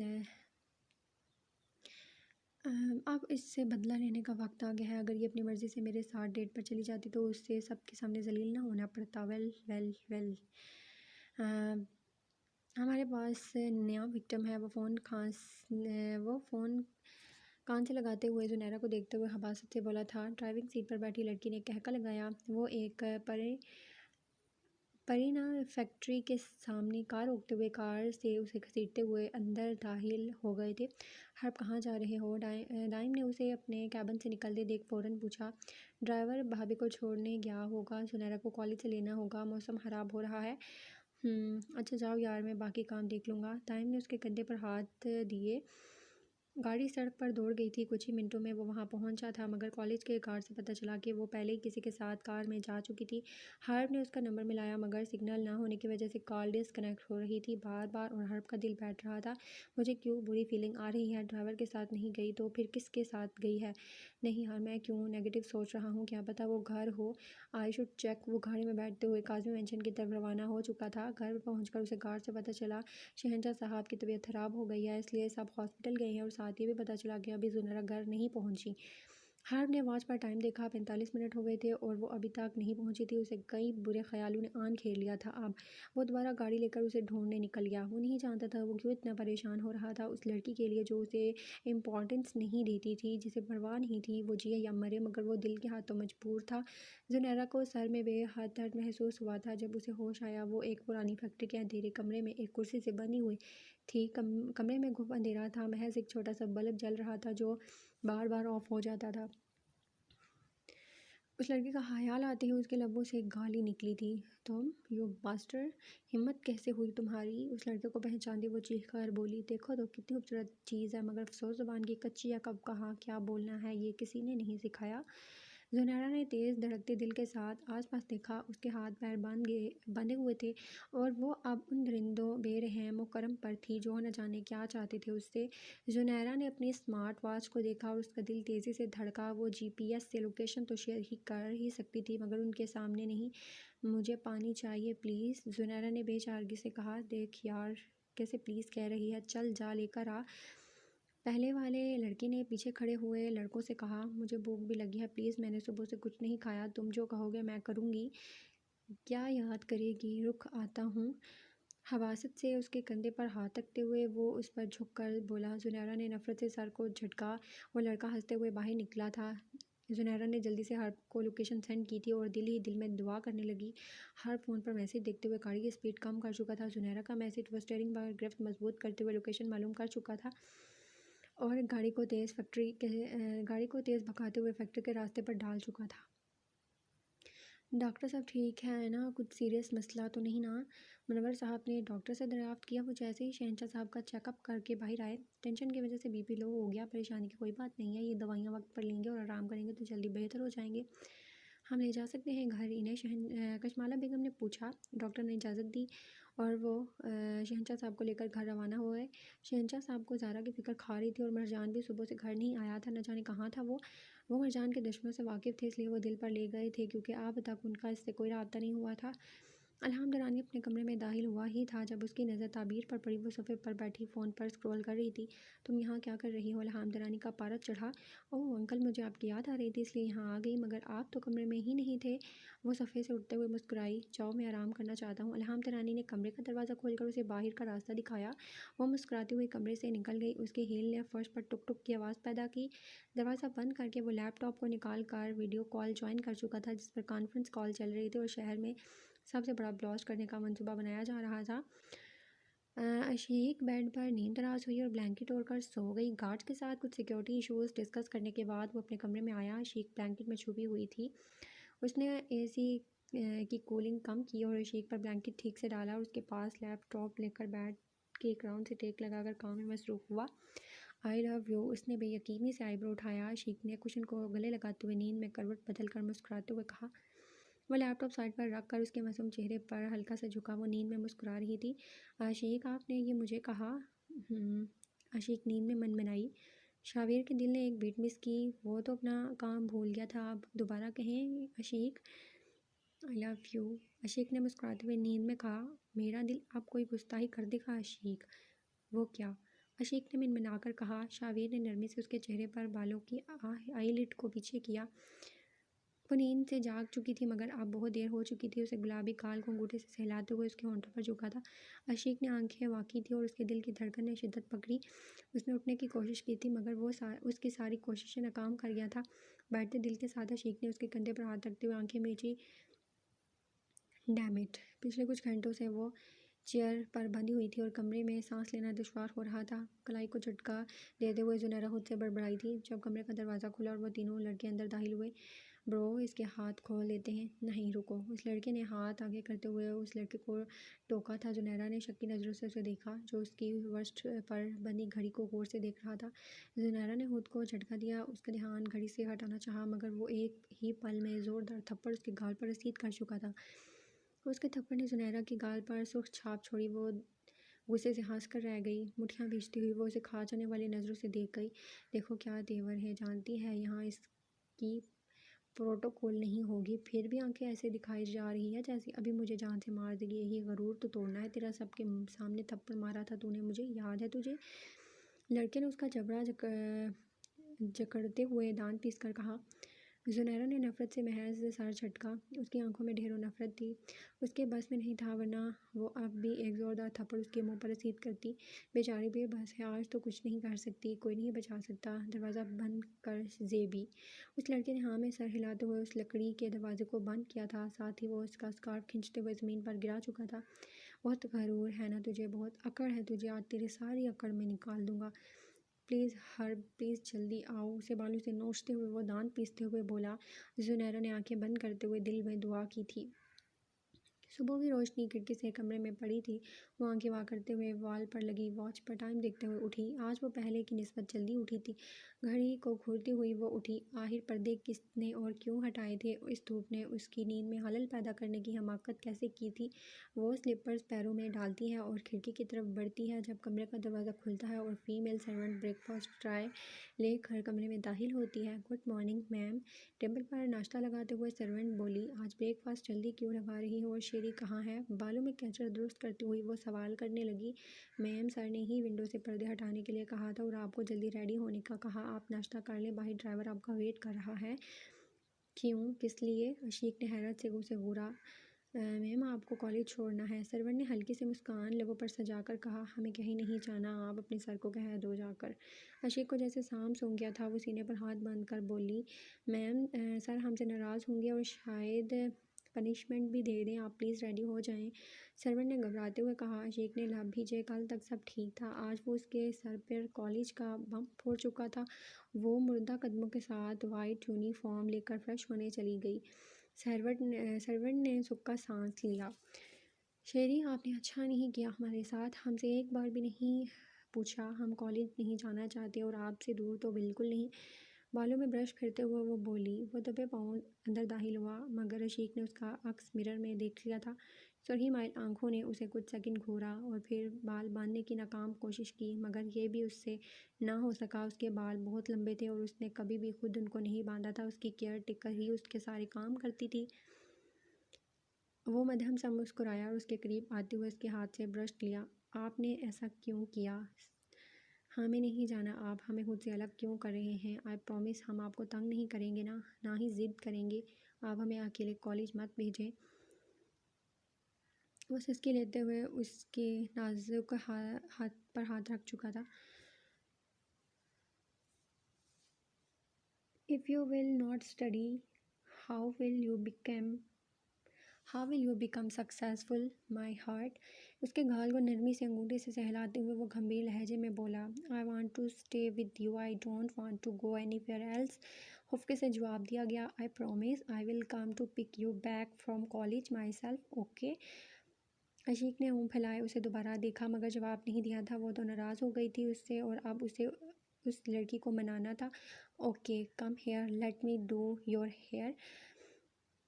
اب اس سے بدلہ لینے کا وقت آ گیا ہے۔ اگر یہ اپنی مرضی سے میرے ساتھ ڈیٹ پر چلی جاتی تو اسے سب کے سامنے ذلیل نہ ہونا پڑتا۔ ویل ہمارے پاس نیا وکٹم ہے۔ وہ فون کان سے لگاتے ہوئے زنیرہ کو دیکھتے ہوئے حباست سے بولا تھا۔ ڈرائیونگ سیٹ پر بیٹھی لڑکی نے کہکا لگایا۔ وہ ایک پرینا فیکٹری کے سامنے کار روکتے ہوئے کار سے اسے گھسیٹتے ہوئے اندر داخل ہو گئے تھے۔ ہرب کہاں جا رہے ہو؟ دائم نے اسے اپنے کیبن سے نکلتے دیکھ فوراً پوچھا۔ ڈرائیور بھابھی کو چھوڑنے گیا ہوگا، زنیرہ کو کالج سے لینا ہوگا، موسم خراب ہو رہا ہے۔ اچھا جاؤ یار، میں باقی کام دیکھ لوں گا۔ دائم نے اس کے کندھے پر ہاتھ دیے۔ گاڑی سڑک پر دوڑ گئی تھی۔ کچھ ہی منٹوں میں وہ وہاں پہنچا تھا مگر کالج کے گارڈ سے پتہ چلا کہ وہ پہلے ہی کسی کے ساتھ کار میں جا چکی تھی۔ ہرب نے اس کا نمبر ملایا مگر سگنل نہ ہونے کی وجہ سے کال ڈس کنیکٹ ہو رہی تھی بار بار اور ہرب کا دل بیٹھ رہا تھا۔ مجھے کیوں بری فیلنگ آ رہی ہے؟ ڈرائیور کے ساتھ نہیں گئی تو پھر کس کے ساتھ گئی ہے؟ نہیں یار، میں کیوں نیگیٹو سوچ رہا ہوں؟ کیا پتہ وہ گھر ہو۔ I should check. وہ گاڑی میں بیٹھتے ہوئے کاظمی مینشن کی طرف روانہ ہو چکا تھا۔ گھر پہنچ کر اسے گارڈ سے پتہ چلا شہنشاہ صاحب کی طبیعت خراب ہو گئی ہے، اس لیے سب ہاسپٹل گئے ہیں اور ساتھ یہ بھی پتہ چلا کہ ابھی زنیرہ گھر نہیں پہنچی۔ ہرب نے واچ پر ٹائم دیکھا۔ 45 منٹ ہو گئے تھے اور وہ ابھی تک نہیں پہنچی تھی۔ اسے کئی برے خیالوں نے آن گھیر لیا تھا۔ اب وہ دوبارہ گاڑی لے کر اسے ڈھونڈنے نکل گیا۔ وہ نہیں جانتا تھا وہ کیوں اتنا پریشان ہو رہا تھا اس لڑکی کے لیے جو اسے امپورٹنس نہیں دیتی تھی، جسے پرواہ نہیں تھی وہ جیے یا مرے، مگر وہ دل کے ہاتھوں مجبور تھا۔ زنیرہ کو سر میں بے حد درد محسوس ہوا تھا۔ جب اسے ہوش آیا وہ ایک پرانی فیکٹری کے اندھیرے کمرے میں ایک کرسی سے بندھی ہوئی تھی۔ کمرے میں گھپ اندھیرا تھا، محض ایک چھوٹا سا بلب جل رہا تھا جو بار بار آف ہو جاتا تھا۔ اس لڑکے کا خیال آتے ہی اس کے لبوں سے ایک گالی نکلی تھی۔ تم، یو باسٹر، ہمت کیسے ہوئی تمہاری؟ اس لڑکے کو پہچانتے وہ چیخ کر بولی۔ دیکھو تو کتنی خوبصورت چیز ہے مگر افسوس زبان کی کچی ہے، کب کہاں کیا بولنا ہے یہ کسی نے نہیں سکھایا۔ زنیرہ نے تیز دھڑکتے دل کے ساتھ آس پاس دیکھا۔ اس کے ہاتھ پیر بندھے ہوئے تھے اور وہ اب ان درندوں بے رحم و کرم پر تھی جو نہ جانے کیا چاہتے تھے اس سے۔ زنیرہ نے اپنی اسمارٹ واچ کو دیکھا اور اس کا دل تیزی سے دھڑکا۔ وہ جی پی ایس سے لوکیشن تو شیئر کر ہی سکتی تھی مگر ان کے سامنے نہیں۔ مجھے پانی چاہیے پلیز، زنیرہ نے بے چارگی سے کہا۔ دیکھ یار کیسے پلیز کہہ رہی ہے، چل جا لے کر آ، پہلے والے لڑکے نے پیچھے کھڑے ہوئے لڑکوں سے کہا۔ مجھے بھوک بھی لگی ہے پلیز، میں نے صبح سے کچھ نہیں کھایا، تم جو کہو گے میں کروں گی۔ کیا یاد کرے گی؟ رک آتا ہوں۔ حواست سے اس کے کندھے پر ہاتھ رکھتے ہوئے وہ اس پر جھک کر بولا۔ زنیرہ نے نفرت سے سر کو جھٹکا۔ وہ لڑکا ہنستے ہوئے باہر نکلا تھا۔ زنیرہ نے جلدی سے ہرب کو لوکیشن سینڈ کی تھی اور دل ہی دل میں دعا کرنے لگی۔ ہرب فون پر میسج دیکھتے ہوئے گاڑی کی سپیڈ کم کر چکا تھا۔ زنیرہ کا میسج وہ اسٹیئرنگ پر گرفت مضبوط کرتے ہوئے لوکیشن معلوم کر چکا تھا اور گاڑی کو تیز بھگاتے ہوئے فیکٹری کے راستے پر ڈال چکا تھا۔ ڈاکٹر صاحب ٹھیک ہے نا؟ کچھ سیریس مسئلہ تو نہیں نا؟ منور صاحب نے ڈاکٹر سے دریافت کیا۔ وہ جیسے ہی شہنشاہ صاحب کا چیک اپ کر کے باہر آئے۔ ٹینشن کی وجہ سے بی پی لو ہو گیا، پریشانی کی کوئی بات نہیں ہے، یہ دوائیاں وقت پر لیں گے اور آرام کریں گے تو جلدی بہتر ہو جائیں گے۔ ہم لے جا سکتے ہیں گھر انہیں؟ کشمالہ بیگم نے پوچھا۔ ڈاکٹر نے اجازت دی اور وہ شہنشاہ صاحب کو لے کر گھر روانہ ہوئے۔ شہنشاہ صاحب کو زہرا کی فکر کھا رہی تھی اور مرجان بھی صبح سے گھر نہیں آیا تھا، نہ جانے کہاں تھا وہ۔ وہ مرجان کے دشمنوں سے واقف تھے اس لیے وہ دل پر لے گئے تھے کیونکہ اب تک ان کا اس سے کوئی رابطہ نہیں ہوا تھا۔ الہام درانی اپنے کمرے میں داخل ہوا ہی تھا جب اس کی نظر تعبیر پر پڑی۔ وہ صفحے پر بیٹھی فون پر اسکرول کر رہی تھی۔ تم یہاں کیا کر رہی ہو؟ الہام درانی کا پارا چڑھا۔ اوہ انکل، مجھے آپ کی یاد آ رہی تھی اس لیے یہاں آ گئی، مگر آپ تو کمرے میں ہی نہیں تھے۔ وہ صفحے سے اٹھتے ہوئے مسکرائی۔ جاؤ، میں آرام کرنا چاہتا ہوں۔ الہام درانی نے کمرے کا دروازہ کھول کر اسے باہر کا راستہ دکھایا۔ وہ مسکراتی ہوئی کمرے سے نکل گئی۔ اس کے ہیل نے فرش پر ٹک ٹک کی آواز پیدا کی۔ دروازہ بند کر کے وہ لیپ ٹاپ کو نکال کر ویڈیو کال جوائن کر چکا تھا جس پر کانفرنس کال چل رہی تھی اور شہر میں سب سے بڑا بلاسٹ کرنے کا منصوبہ بنایا جا رہا تھا۔ عشیق بیڈ پر نیند دراز ہوئی اور بلینکٹ اوڑھ کر سو گئی۔ گارڈز کے ساتھ کچھ سیکیورٹی ایشوز ڈسکس کرنے کے بعد وہ اپنے کمرے میں آیا۔ عشیق بلینکٹ میں چھپی ہوئی تھی۔ اس نے اے سی کی کولنگ کم کی اور عشیق پر بلینکٹ ٹھیک سے ڈالا اور اس کے پاس لیپ ٹاپ لے کر بیڈ کے ایک راؤنڈ سے ٹیک لگا کر کام میں مصروف ہوا۔ آئی لو یو، اس نے بے یقینی سے آئی برو اٹھایا۔ عشیق نے کشن کو گلے لگاتے ہوئے نیند میں کروٹ بدل کر مسکراتے ہوئے کہا۔ وہ لیپ ٹاپ سائڈ پر رکھ کر اس کے معصوم چہرے پر ہلکا سا جھکا وہ نیند میں مسکرا رہی تھی۔ عشیق، آپ نے یہ مجھے کہا؟ عشیق نیند میں منمنائی۔ شاویر کے دل نے ایک بیٹ مس کی۔ وہ تو اپنا کام بھول گیا تھا، اب دوبارہ کہیں عشیق۔ آئی لو یو، عشیق نے مسکراتے ہوئے نیند میں کہا۔ میرا دل اب کوئی گستاخی کر دے گا عشیق؟ وہ کیا؟ عشیق نے منمنا کر کہا۔ شاویر نے نرمی سے اس کے چہرے پر بالوں کی آئی لٹ کو پیچھے کیا۔ وہ نیند سے جاگ چکی تھی مگر اب بہت دیر ہو چکی تھی۔ اسے گلابی گال کو انگوٹھے سے سہلاتے ہوئے اس کے ہونٹوں پر جھکا تھا۔ عشیق نے آنکھیں واقعی تھی اور اس کے دل کی دھڑکن نے شدت پکڑی۔ اس نے اٹھنے کی کوشش کی تھی مگر وہ اس کی ساری کوششیں ناکام کر گیا تھا۔ بیٹھتے دل کے ساتھ عشیق نے اس کے کندھے پر ہاتھ رکھتے ہوئے آنکھیں میچی۔ ڈیم اٹ، پچھلے کچھ گھنٹوں سے وہ چیئر پر بندھی ہوئی تھی اور کمرے میں سانس لینا دشوار ہو رہا تھا۔ کلائی کو جھٹکا دیتے ہوئے زنیرہ خود سے بڑبڑائی تھی جب کمرے کا دروازہ کھلا اور وہ تینوں لڑکے اندر داخل ہوئے۔ برو، اس کے ہاتھ کھول دیتے ہیں۔ نہیں، رکو، اس لڑکے نے ہاتھ آگے کرتے ہوئے اس لڑکے کو ٹوکا تھا۔ زنیرہ نے شکی نظروں سے اسے دیکھا جو اس کی ورسٹ پر بندھی گھڑی کو غور سے دیکھ رہا تھا۔ زنیرہ نے خود کو جھٹکا دیا۔ اس کا دھیان گھڑی سے ہٹانا چاہا مگر وہ ایک ہی پل میں زوردار تھپڑ اس کے گال پر رسید کر چکا تھا۔ اس کے تھپڑ نے زنیرہ کی گال پر سرخ چھاپ چھوڑی۔ وہ غصے سے ہنس کر رہ گئی۔ مٹھیاں بھیجتی ہوئی وہ اسے کھا جانے والی نظروں سے دیکھ گئی۔ دیکھو کیا تیور ہے، جانتی ہے یہاں اس کی پروٹوکول نہیں ہوگی، پھر بھی آنکھیں ایسے دکھائی جا رہی ہے جیسے ابھی مجھے جان سے مار دے گی۔ یہی غرور تو توڑنا ہے تیرا۔ سب کے سامنے تھپڑ مارا تھا تو نے مجھے، یاد ہے تجھے؟ لڑکے نے اس کا جبڑا جکڑتے ہوئے دانت پیس کر کہا۔ زنیرہ نے نفرت سے محض سر جھٹکا۔ اس کی آنکھوں میں ڈھیروں نفرت تھی۔ اس کے بس میں نہیں تھا ورنہ وہ اب بھی ایک زوردار تھپڑ اس کے منہ پر رسید کرتی۔ بیچاری بے بس ہے، آج تو کچھ نہیں کر سکتی، کوئی نہیں بچا سکتا۔ دروازہ بند کر زیبی۔ اس لڑکے نے ہاں میں سر ہلاتے ہوئے اس لکڑی کے دروازے کو بند کیا تھا، ساتھ ہی وہ اس کا اسکارف کھینچتے ہوئے زمین پر گرا چکا تھا۔ بہت غرور ہے نا تجھے، بہت اکڑ ہے تجھے، آج تیری ساری اکڑ میں نکال دوں گا۔ پلیز ہرب، پلیز جلدی آؤ، اسے بالوں سے نوچتے ہوئے وہ دانت پیستے ہوئے بولا۔ زنیرہ نے آنکھیں بند کرتے ہوئے دل میں دعا کی تھی۔ صبح کی روشنی کھڑکی سے کمرے میں پڑی تھی۔ وہ آنکھیں وا کرتے ہوئے وال پر لگی واچ پر ٹائم دیکھتے ہوئے اٹھی۔ آج وہ پہلے کی نسبت جلدی اٹھی تھی۔ گھڑی کو گھورتی ہوئی وہ اٹھی۔ آخر پردے کس نے اور کیوں ہٹائے تھے؟ اس دھوپ نے اس کی نیند میں خلل پیدا کرنے کی حماقت کیسے کی تھی؟ وہ سلپرز پیروں میں ڈالتی ہے اور کھڑکی کی طرف بڑھتی ہے جب کمرے کا دروازہ کھلتا ہے اور female servant breakfast tray لے کر کمرے میں داخل ہوتی ہے۔ گڈ مارننگ میم، ٹیبل پر ناشتہ لگاتے ہوئے سرونٹ بولی۔ آج بریک فاسٹ جلدی کیوں لگا رہی ہو اور شیری کہاں ہے؟ بالوں میں کیچر درست کرتی ہوئی وہ سوال کرنے لگی۔ میم، سر نے ہی ونڈو سے پردے ہٹانے کے لیے کہا تھا اور آپ کو جلدی ریڈی ہونے کا کہا۔ آپ ناشتہ کر لیں، باہر ڈرائیور آپ کا ویٹ کر رہا ہے۔ کیوں، کس لیے؟ عشیق نے حیرت سے اسے گھورا۔ میم، آپ کو کالج چھوڑنا ہے، سرونٹ نے ہلکی سی مسکان لبوں پر سجا کر کہا۔ ہمیں کہیں نہیں جانا، آپ اپنے سر کو کہہ دو جا کر۔ عشیق کو جیسے سانپ سونگھ گیا تھا۔ وہ سینے پر ہاتھ باندھ کر بولی۔ میم، سر ہم سے ناراض ہوں گے اور شاید پنشمنٹ بھی دے دیں، آپ پلیز ریڈی ہو جائیں، سرونٹ نے گھبراتے ہوئے کہا۔ عشیق نے لب بھیجے۔ کل تک سب ٹھیک تھا، آج وہ اس کے سر پر کالج کا بم پھوڑ چکا تھا۔ وہ مردہ قدموں کے ساتھ وائٹ یونیفارم لے کر فریش ہونے چلی گئی۔ سرونٹ نے سکا سانس لیا۔ شیری، آپ نے اچھا نہیں کیا ہمارے ساتھ، ہم سے ایک بار بھی نہیں پوچھا۔ ہم کالج نہیں جانا چاہتے اور آپ سے دور تو بالکل نہیں، بالوں میں برش پھرتے ہوئے وہ بولی۔ وہ دبے پاؤں اندر داخل ہوا مگر عشیق نے اس کا عکس مرر میں دیکھ لیا تھا۔ سرخی مائل آنکھوں نے اسے کچھ سیکنڈ گھورا اور پھر بال باندھنے کی ناکام کوشش کی مگر یہ بھی اس سے نہ ہو سکا۔ اس کے بال بہت لمبے تھے اور اس نے کبھی بھی خود ان کو نہیں باندھا تھا، اس کی کیئر ٹیکر ہی اس کے سارے کام کرتی تھی۔ وہ مدھم سا مسکرایا اور اس کے قریب آتے ہوئے اس کے ہاتھ سے برش لیا۔ آپ نے ایسا کیوں کیا؟ ہمیں نہیں جانا، آپ ہمیں خود سے الگ کیوں کر رہے ہیں؟ آئی پرومس ہم آپ کو تنگ نہیں کریں گے، نہ ہی ضد کریں گے، آپ ہمیں اکیلے کالج مت بھیجیں۔ وہ سسکی لیتے ہوئے اس کے نازک ہاتھ پر ہاتھ رکھ چکا تھا۔ If you will not study, how will you become successful, my heart؟ اس کے گال کو نرمی سے انگوٹھے سے سہلاتے ہوئے وہ گمبھیر لہجے میں بولا۔ I want to stay with you, I don't want to go anywhere else، خفقے سے جواب دیا گیا۔ I promise I will come to pick you back from college myself, okay؟ عشیق نے منہ پھیلائے اسے دوبارہ دیکھا مگر جواب نہیں دیا تھا۔ وہ تو ناراض ہو گئی تھی اس سے اور اب اسے اس لڑکی کو منانا تھا۔ Okay come here let me do your hair.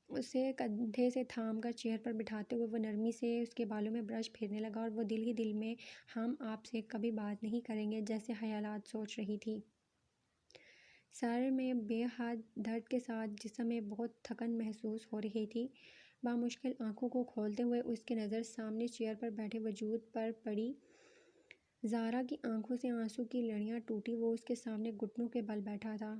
اسے کندھے سے تھام کر چیئر پر بٹھاتے ہوئے وہ نرمی سے اس کے بالوں میں برش پھیرنے لگا، اور وہ دل ہی دل میں ہم آپ سے کبھی بات نہیں کریں گے جیسے خیالات سوچ رہی تھی۔ سر میں بے حد درد کے ساتھ جسم میں بہت تھکن محسوس ہو رہی تھی۔ بامشکل آنکھوں کو کھولتے ہوئے اس کی نظر سامنے چیئر پر بیٹھے وجود پر پڑی۔ زارا کی آنکھوں سے آنسو کی لڑیاں ٹوٹی، وہ اس کے سامنے گھٹنوں کے بل بیٹھا تھا۔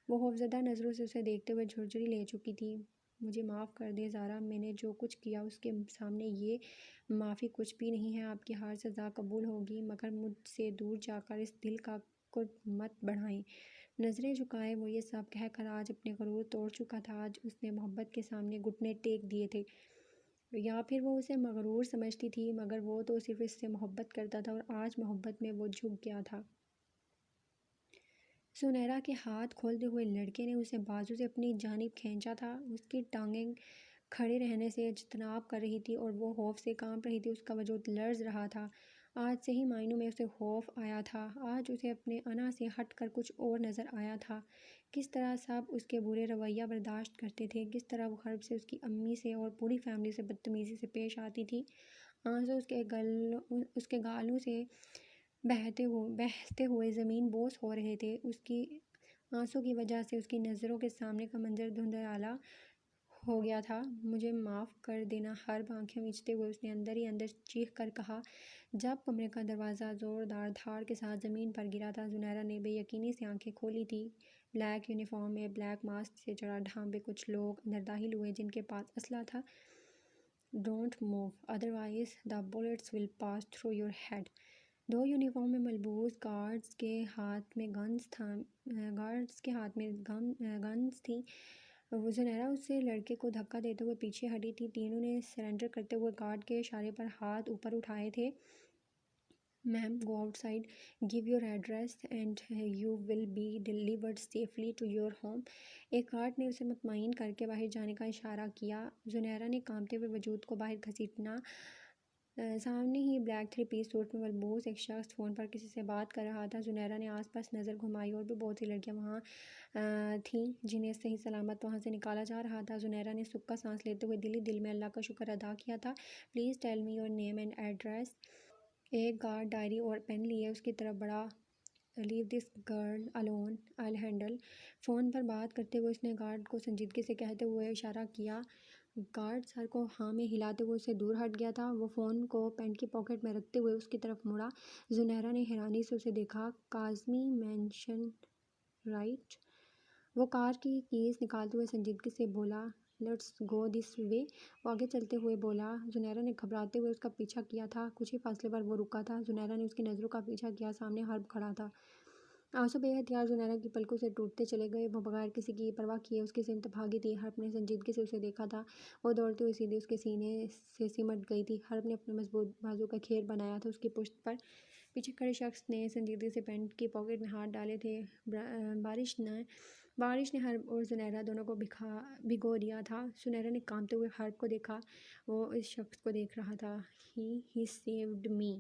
وہ خوفزدہ نظروں سے اسے دیکھتے ہوئے جھرجھری لے چکی تھی۔ مجھے معاف کر دیں زارا، میں نے جو کچھ کیا اس کے سامنے یہ معافی کچھ بھی نہیں ہے۔ آپ کی ہار سزا قبول ہوگی، مگر مجھ سے دور جا کر اس دل کا قرب مت بڑھائیں۔ نظریں جھکائے وہ یہ سب کہہ کر آج اپنے غرور توڑ چکا تھا۔ آج اس نے محبت کے سامنے گھٹنے ٹیک دیے تھے، یا پھر وہ اسے مغرور سمجھتی تھی، مگر وہ تو صرف اس سے محبت کرتا تھا، اور آج محبت میں وہ جھک گیا تھا۔ سنیرا کے ہاتھ کھولتے ہوئے لڑکے نے اسے بازو سے اپنی جانب کھینچا تھا۔ اس کی ٹانگیں کھڑے رہنے سے اجتناب کر رہی تھی اور وہ خوف سے کانپ رہی تھی۔ اس کا وجود لرز رہا تھا۔ آج صحیح معنوں میں اسے خوف آیا تھا۔ آج اسے اپنے انا سے ہٹ کر کچھ اور نظر آیا تھا۔ کس طرح سب اس کے برے رویہ برداشت کرتے تھے، کس طرح وہ حرب سے، اس کی امی سے اور پوری فیملی سے بدتمیزی سے پیش آتی تھی۔ آنسو اس کے گالوں سے بہتے ہوئے زمین بوس ہو رہے تھے۔ اس کی آنسو کی وجہ سے اس کی نظروں کے سامنے کا منظر دھندلا ہو گیا تھا۔ مجھے معاف کر دینا حرب، آنکھیں مینچتے ہوئے اس نے اندر ہی اندر چیخ کر کہا۔ جب کمرے کا دروازہ زوردار دھاڑ کے ساتھ زمین پر گرا تھا، زنیرا نے بے یقینی سے آنکھیں کھولی تھی۔ بلیک یونیفارم میں، بلیک ماسک سے چڑھا ڈھانپے کچھ لوگ اندر داخل ہوئے جن کے پاس اسلحہ تھا۔ Don't move otherwise the bullets will pass through your head. دو یونیفارم میں ملبوس گارڈز کے ہاتھ میں گنز تھیں۔ زنیرا اس سے لڑکے کو دھکا دیتے ہوئے پیچھے ہٹی تھی۔ تینوں نے سرنڈر کرتے ہوئے گارڈ کے اشارے پر ہاتھ اوپر اٹھائے تھے۔ Ma'am go outside, give your address and you will be delivered safely to your home. ایک گارڈ نے اسے مطمئن کر کے باہر جانے کا اشارہ کیا۔ زنیرا نے کانپتے ہوئے وجود کو باہر گھسیٹنا۔ سامنے ہی بلیک 3 پیس سوٹ میں ملبوس ایک شخص فون پر کسی سے بات کر رہا تھا۔ زنیرا نے آس پاس نظر گھمائی، اور بھی بہت سی لڑکیاں وہاں تھیں جنہیں صحیح سلامت وہاں سے نکالا جا رہا تھا۔ زنیرا نے سکہ سانس لیتے ہوئے دل ہی دل میں اللہ کا شکر ادا کیا تھا۔ Please tell me your name and address. ایک گارڈ ڈائری اور پین لیے اس کی طرف بڑھا۔ Leave this girl alone, I'll handle. Phone پر بات کرتے ہوئے اس نے گارڈ کو سنجیدگی سے کہتے ہوئے اشارہ کیا۔ گارڈ سر کو ہاں میں ہلاتے ہوئے اس سے دور ہٹ گیا تھا۔ وہ فون کو پینٹ کی پاکٹ میں رکھتے ہوئے اس کی طرف مڑا۔ زنیرا نے حیرانی سے اسے دیکھا۔ Kazmi mention right? وہ کار کی کیز نکالتے ہوئے سنجیدگی سے بولا۔ لیٹس گو دس وے۔ وہ آگے چلتے ہوئے بولا۔ زنیرا نے گھبراتے ہوئے اس کا پیچھا کیا تھا۔ کچھ ہی فاصلے پر وہ رکا تھا۔ زنیرا نے اس کی نظروں کا پیچھا کیا۔ سامنے حرب کھڑا تھا۔ آنسو بے اختیار زنیرا کی پلکوں سے ٹوٹتے چلے گئے۔ وہ بغیر کسی کی پرواہ کیے اس کی سمت بھاگی تھی۔ حرب نے سنجیدگی سے اسے دیکھا تھا۔ وہ دوڑتی ہوئی سیدھے اس کے سینے سے سمٹ گئی تھی۔ حرب نے اپنے مضبوط بازو کا کھیر بنایا تھا اس کی پشت پر۔ پیچھے کھڑے شخص نے سنجیدگی سے پینٹ کی پاکٹ میں ہاتھ ڈالے تھے۔ بارش نے حرب اور زنیرا دونوں کو بھگو دیا تھا۔ زنیرا نے کانپتے ہوئے حرب کو دیکھا۔ وہ اس شخص کو دیکھ رہا تھا۔ ہی سیوڈ می۔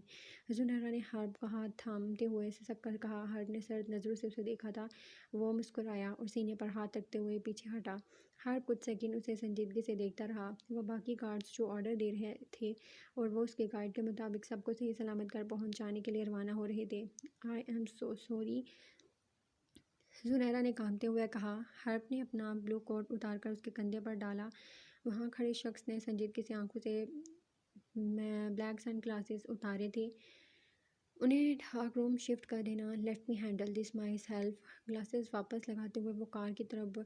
زنیرا نے حرب کا ہاتھ تھامتے ہوئے سسک کر کہا۔ حرب نے سرد نظروں سے اسے دیکھا تھا۔ وہ مسکرایا اور سینے پر ہاتھ رکھتے ہوئے پیچھے ہٹا۔ حرب کچھ سیکنڈ اسے سنجیدگی سے دیکھتا رہا۔ وہ باقی گارڈز جو آرڈر دے رہے تھے اور وہ اس کے گائیڈ کے مطابق سب کو صحیح سلامت گھر پہنچانے کے لیے روانہ ہو رہے تھے۔ I am so sorry, Zunaira نے کانپتے ہوئے کہا۔ حرب نے اپنا بلو کوٹ اتار کر اس کے کندھے پر ڈالا۔ وہاں کھڑے شخص نے سنجیدگی سے آنکھوں سے بلیک سن گلاسز اتارے تھے۔ انہیں ڈارک روم شفٹ کر دینا۔ Let me handle this my self. Glasses واپس لگاتے ہوئے وہ کار کی طرف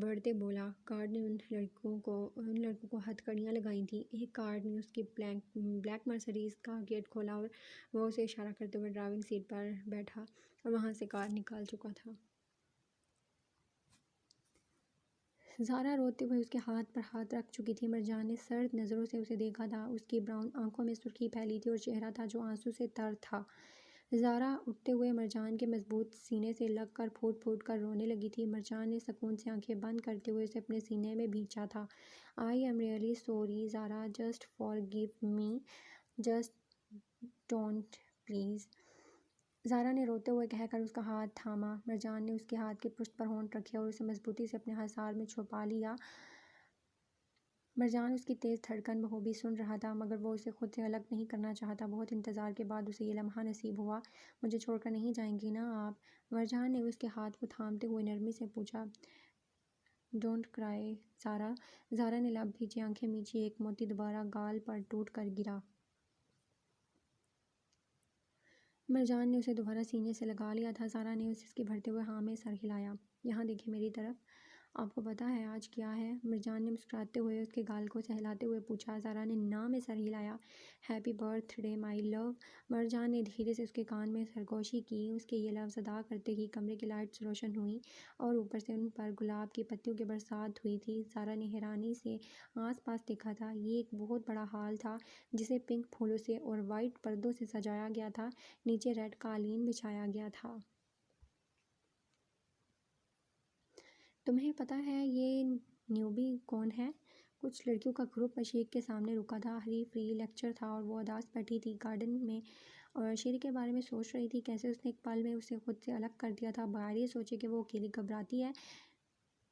بڑھتے بولا۔ گارڈ نے ان لڑکوں کو ہتھ کڑیاں لگائی تھیں۔ ایک گارڈ نے اس کی بلیک مرسڈیز کا گیٹ کھولا اور وہ اسے اشارہ کرتے ہوئے ڈرائیونگ سیٹ پر بیٹھا اور وہاں سے کار نکال چکا تھا۔ زارا روتے ہوئے اس کے ہاتھ پر ہاتھ رکھ چکی تھی۔ مرجان نے سرد نظروں سے اسے دیکھا تھا۔ اس کی براؤن آنکھوں میں سرخی پھیلی تھی اور چہرہ تھا جو آنسو سے تر تھا۔ زارا اٹھتے ہوئے مرجان کے مضبوط سینے سے لگ کر پھوٹ پھوٹ کر رونے لگی تھی۔ مرجان نے سکون سے آنکھیں بند کرتے ہوئے اسے اپنے سینے میں بھینچا تھا۔ I am really sorry Zara, just forgive me, just don't please. Zara نے روتے ہوئے کہہ کر اس کا ہاتھ تھاما۔ مرجان نے اس کے ہاتھ کی پشت پر ہونٹ رکھے اور اسے مضبوطی سے اپنے حصار میں چھپا لیا۔ مرجان اس کی تیز دھڑکن بخوبی سن رہا تھا، مگر وہ اسے خود سے الگ نہیں کرنا چاہتا۔ بہت انتظار کے بعد اسے یہ لمحہ نصیب ہوا۔ مجھے چھوڑ کر نہیں جائیں گی نا آپ؟ مرجان نے اس کے ہاتھ کو تھامتے ہوئے نرمی سے پوچھا۔ ڈونٹ کرائی زارا۔ زارا نے لب بھیجی، آنکھیں میچی، ایک موتی دوبارہ گال پر ٹوٹ کر گرا۔ مرجان نے اسے دوبارہ سینے سے لگا لیا تھا۔ زارا نے اس کی بھرتے ہوئے ہاں میں سر ہلایا۔ یہاں دیکھیں میری طرف۔ آپ کو پتہ ہے آج کیا ہے؟ مرجان نے مسکراتے ہوئے اس کے گال کو سہلاتے ہوئے پوچھا۔ زارا نے ناں میں سر ہلایا۔ ہیپی برتھ ڈے مائی لو۔ مرجان نے دھیرے سے اس کے کان میں سرگوشی کی۔ اس کے یہ لفظ ادا کرتے ہی کمرے کی لائٹس روشن ہوئیں اور اوپر سے ان پر گلاب کی پتیوں کی برسات ہوئی تھی۔ زارا نے حیرانی سے آس پاس دیکھا تھا۔ یہ ایک بہت بڑا ہال تھا جسے پنک پھولوں سے اور وائٹ پردوں سے سجایا گیا تھا۔ نیچے ریڈ قالین بچھایا گیا تھا۔ تمہیں پتہ ہے یہ نیوبی کون ہے؟ کچھ لڑکیوں کا گروپ اشیک کے سامنے رکا تھا۔ ہری فری لیکچر تھا اور وہ اداس بیٹھی تھی گارڈن میں اور شیری کے بارے میں سوچ رہی تھی، کیسے اس نے ایک پل میں اسے خود سے الگ کر دیا تھا، بغیر یہ سوچے کہ وہ اکیلی گھبراتی ہے۔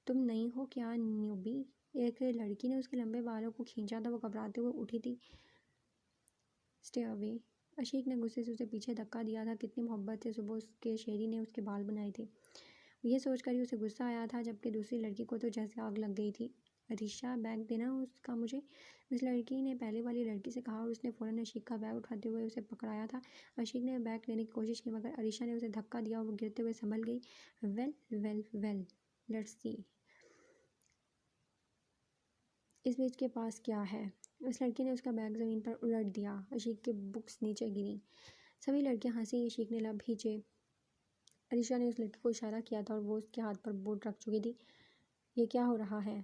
تم نہیں ہو کیا نیوبی؟ ایک لڑکی نے اس کے لمبے بالوں کو کھینچا تھا۔ وہ گھبراتے ہوئے اٹھی تھی۔ Stay away. اشیک نے غصے سے اسے پیچھے دھکا دیا تھا۔ کتنی محبت سے صبح اس کے شیری نے اس کے بال بنائے تھے، یہ سوچ کر ہی اسے غصہ آیا تھا، جبکہ دوسری لڑکی کو تو جیسے آگ لگ گئی تھی۔ عریشہ بیگ دینا اس کا مجھے، اس لڑکی نے پہلے والی لڑکی سے کہا اور اس نے فوراً اشیک کا بیگ اٹھاتے ہوئے اسے پکڑایا تھا۔ اشیک نے بیگ لینے کی کوشش کی، مگر عریشہ نے اسے دھکا دیا اور وہ گرتے ہوئے سنبھل گئی۔ Well well well, let's see اس بیچ کے پاس کیا ہے۔ اس لڑکی نے اس کا بیگ زمین پر الٹ دیا۔ اشیک کی بکس نیچے گریں۔ سبھی لڑکیاں ہنسی۔ اشیک نے لب بھیجے۔ عریشہ نے اس لڑکی کو اشارہ کیا تھا اور وہ اس کے ہاتھ پر بورڈ رکھ چکی تھی۔ یہ کیا ہو رہا ہے؟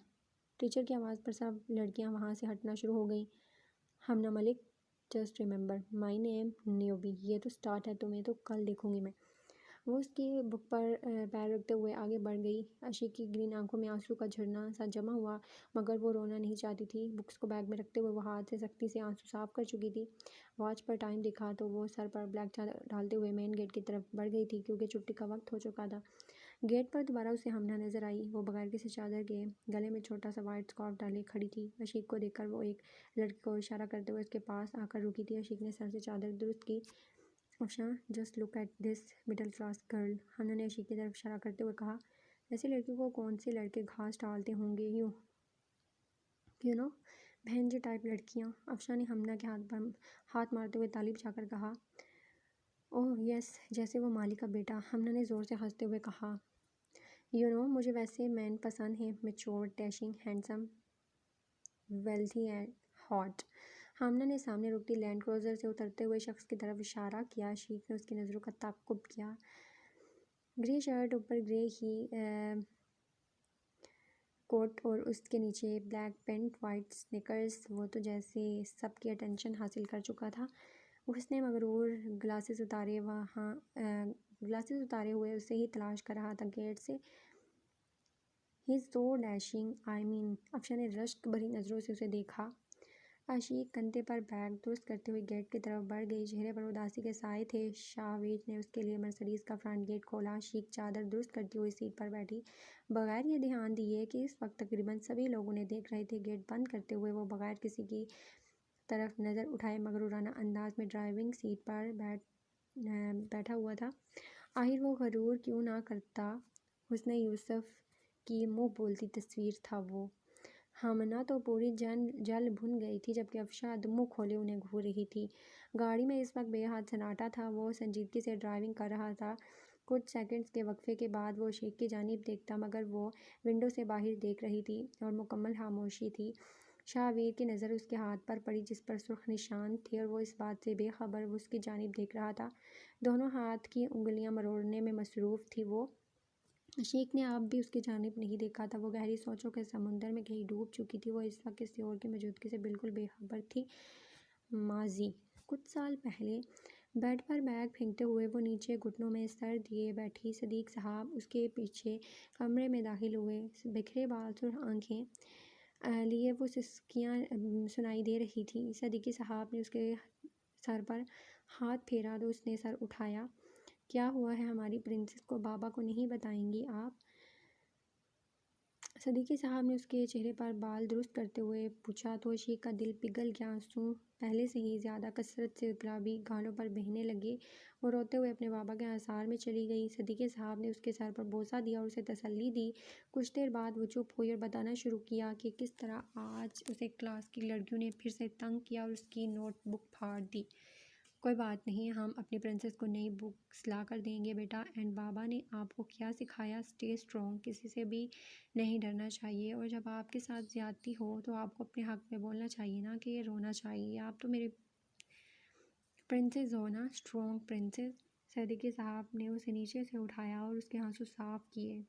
ٹیچر کی آواز پر سب لڑکیاں وہاں سے ہٹنا شروع ہو گئیں۔ ہمنا ملک، جسٹ ریممبر مائی نیم نیوبی۔ یہ تو سٹارٹ ہے، تمہیں تو کل دیکھوں گی میں۔ وہ اس کی بک پر پیر رکھتے ہوئے آگے بڑھ گئی۔ اشیک کی گرین آنکھوں میں آنسو کا جھرنا سا جمع ہوا، مگر وہ رونا نہیں چاہتی تھی۔ بکس کو بیگ میں رکھتے ہوئے وہ ہاتھ سے سختی سے آنسو صاف کر چکی تھی۔ واچ پر ٹائم دیکھا تو وہ سر پر بلیک چادر ڈالتے ہوئے مین گیٹ کی طرف بڑھ گئی تھی، کیونکہ چھٹی کا وقت ہو چکا تھا۔ گیٹ پر دوبارہ اسے ہمنا نظر آئی۔ وہ بغیر کسی چادر کے، گلے میں چھوٹا سا وائٹ اسکارف ڈالے کھڑی تھی۔ اشیک کو دیکھ کر وہ ایک لڑکی کو اشارہ کرتے ہوئے اس کے پاس آ کر رکی تھی۔ اشیک نے سر سے چادر درست کی۔ Afshan, just look at this middle class girl, Humna نے اشیک کی طرف اشارہ کرتے ہوئے کہا۔ ایسی لڑکیوں کو کون سے لڑکے گھاس ڈالتے ہوں گے، یو نو، بہن جی ٹائپ لڑکیاں۔ افشاں نے ہمنا کے ہاتھ پر ہاتھ مارتے ہوئے تالی بجا کر کہا۔ اوہ یس، جیسے وہ مالی کا بیٹا، ہمنا نے زور سے ہنستے ہوئے کہا۔ یو نو، مجھے ویسے مین پسند ہیں، mature, dashing, handsome, wealthy and hot. Humna نے سامنے رکتی لینڈ کروزر سے اترتے ہوئے شخص کی طرف اشارہ کیا۔ اشیک نے اس کی نظروں کا تعقب کیا۔ گرے شرٹ، اوپر گرے ہی کوٹ اور اس کے نیچے بلیک پینٹ، وائٹ سنیکرز۔ وہ تو جیسے سب کی اٹینشن حاصل کر چکا تھا۔ اس نے مغرور گلاسز اتارے ہوئے اسے ہی تلاش کر رہا تھا گیٹ سے۔ ہی از سو ڈیشنگ، آئی مین۔ افشاں نے رشک بھری نظروں سے اسے دیکھا۔ اشیک کندھے پر بیگ درست کرتے ہوئے گیٹ کی طرف بڑھ گئی۔ چہرے پر اداسی کے سائے تھے۔ شاہویر نے اس کے لیے مرسڈیز کا فرنٹ گیٹ کھولا۔ اشیک چادر درست کرتی ہوئی سیٹ پر بیٹھی، بغیر یہ دھیان دیے کہ اس وقت تقریباً سبھی لوگ انہیں دیکھ رہے تھے۔ گیٹ بند کرتے ہوئے وہ بغیر کسی کی طرف نظر اٹھائے مغرورانہ انداز میں ڈرائیونگ سیٹ پر بیٹھا ہوا تھا۔ آخر وہ غرور کیوں نہ کرتا، حسن یوسف کی منہ بولتی تصویر تھا وہ۔ ہمنا تو پوری جل بھن گئی تھی، جبکہ افشاں منہ کھولے انہیں گھور رہی تھی۔ گاڑی میں اس وقت بے حد سناٹا تھا۔ وہ سنجیدگی سے ڈرائیونگ کر رہا تھا۔ کچھ سیکنڈز کے وقفے کے بعد وہ اشیک کی جانب دیکھتا، مگر وہ ونڈو سے باہر دیکھ رہی تھی اور مکمل خاموشی تھی۔ شاہویر کی نظر اس کے ہاتھ پر پڑی جس پر سرخ نشان تھے، اور وہ اس بات سے بے خبر اس کی جانب دیکھ رہا تھا۔ دونوں ہاتھ کی انگلیاں مروڑنے میں مصروف تھی وہ۔ اشیک نے اب بھی اس کی جانب نہیں دیکھا تھا۔ وہ گہری سوچوں کے سمندر میں کہیں ڈوب چکی تھی۔ وہ اس وقت کسی اور کی موجودگی سے بالکل بے خبر تھی۔ ماضی، کچھ سال پہلے، بیڈ پر بیگ پھینکتے ہوئے وہ نیچے گھٹنوں میں سر دیے بیٹھی۔ صدیق صاحب اس کے پیچھے کمرے میں داخل ہوئے۔ بکھرے بال، سرخ آنکھیں لیے وہ سسکیاں سنائی دے رہی تھیں۔ صدیقی صاحب نے اس کے سر پر ہاتھ پھیرا تو اس نے سر اٹھایا۔ کیا ہوا ہے ہماری پرنسس کو؟ بابا کو نہیں بتائیں گی آپ؟ صدیقی صاحب نے اس کے چہرے پر بال درست کرتے ہوئے پوچھا۔ توشی کا دل پگھل گیا، آنسو پہلے سے ہی زیادہ کثرت سے گلابی گالوں پر بہنے لگے۔ وہ روتے ہوئے اپنے بابا کے آثار میں چلی گئی۔ صدیقی صاحب نے اس کے سر پر بوسہ دیا اور اسے تسلی دی۔ کچھ دیر بعد وہ چپ ہوئی اور بتانا شروع کیا کہ کس طرح آج اسے کلاس کی لڑکیوں نے پھر سے تنگ کیا اور اس کی نوٹ بک پھاڑ دی۔ کوئی بات نہیں، ہم اپنی پرنسس کو نئی بکس لا کر دیں گے بیٹا۔ اینڈ بابا نے آپ کو کیا سکھایا؟ اسٹے اسٹرانگ، کسی سے بھی نہیں ڈرنا چاہیے، اور جب آپ کے ساتھ زیادتی ہو تو آپ کو اپنے حق میں بولنا چاہیے، نہ کہ یہ رونا چاہیے۔ آپ تو میری پرنسس ہو نا، اسٹرانگ پرنسس۔ صدیقی صاحب نے اسے نیچے سے اٹھایا اور اس کے آنسو صاف کیے۔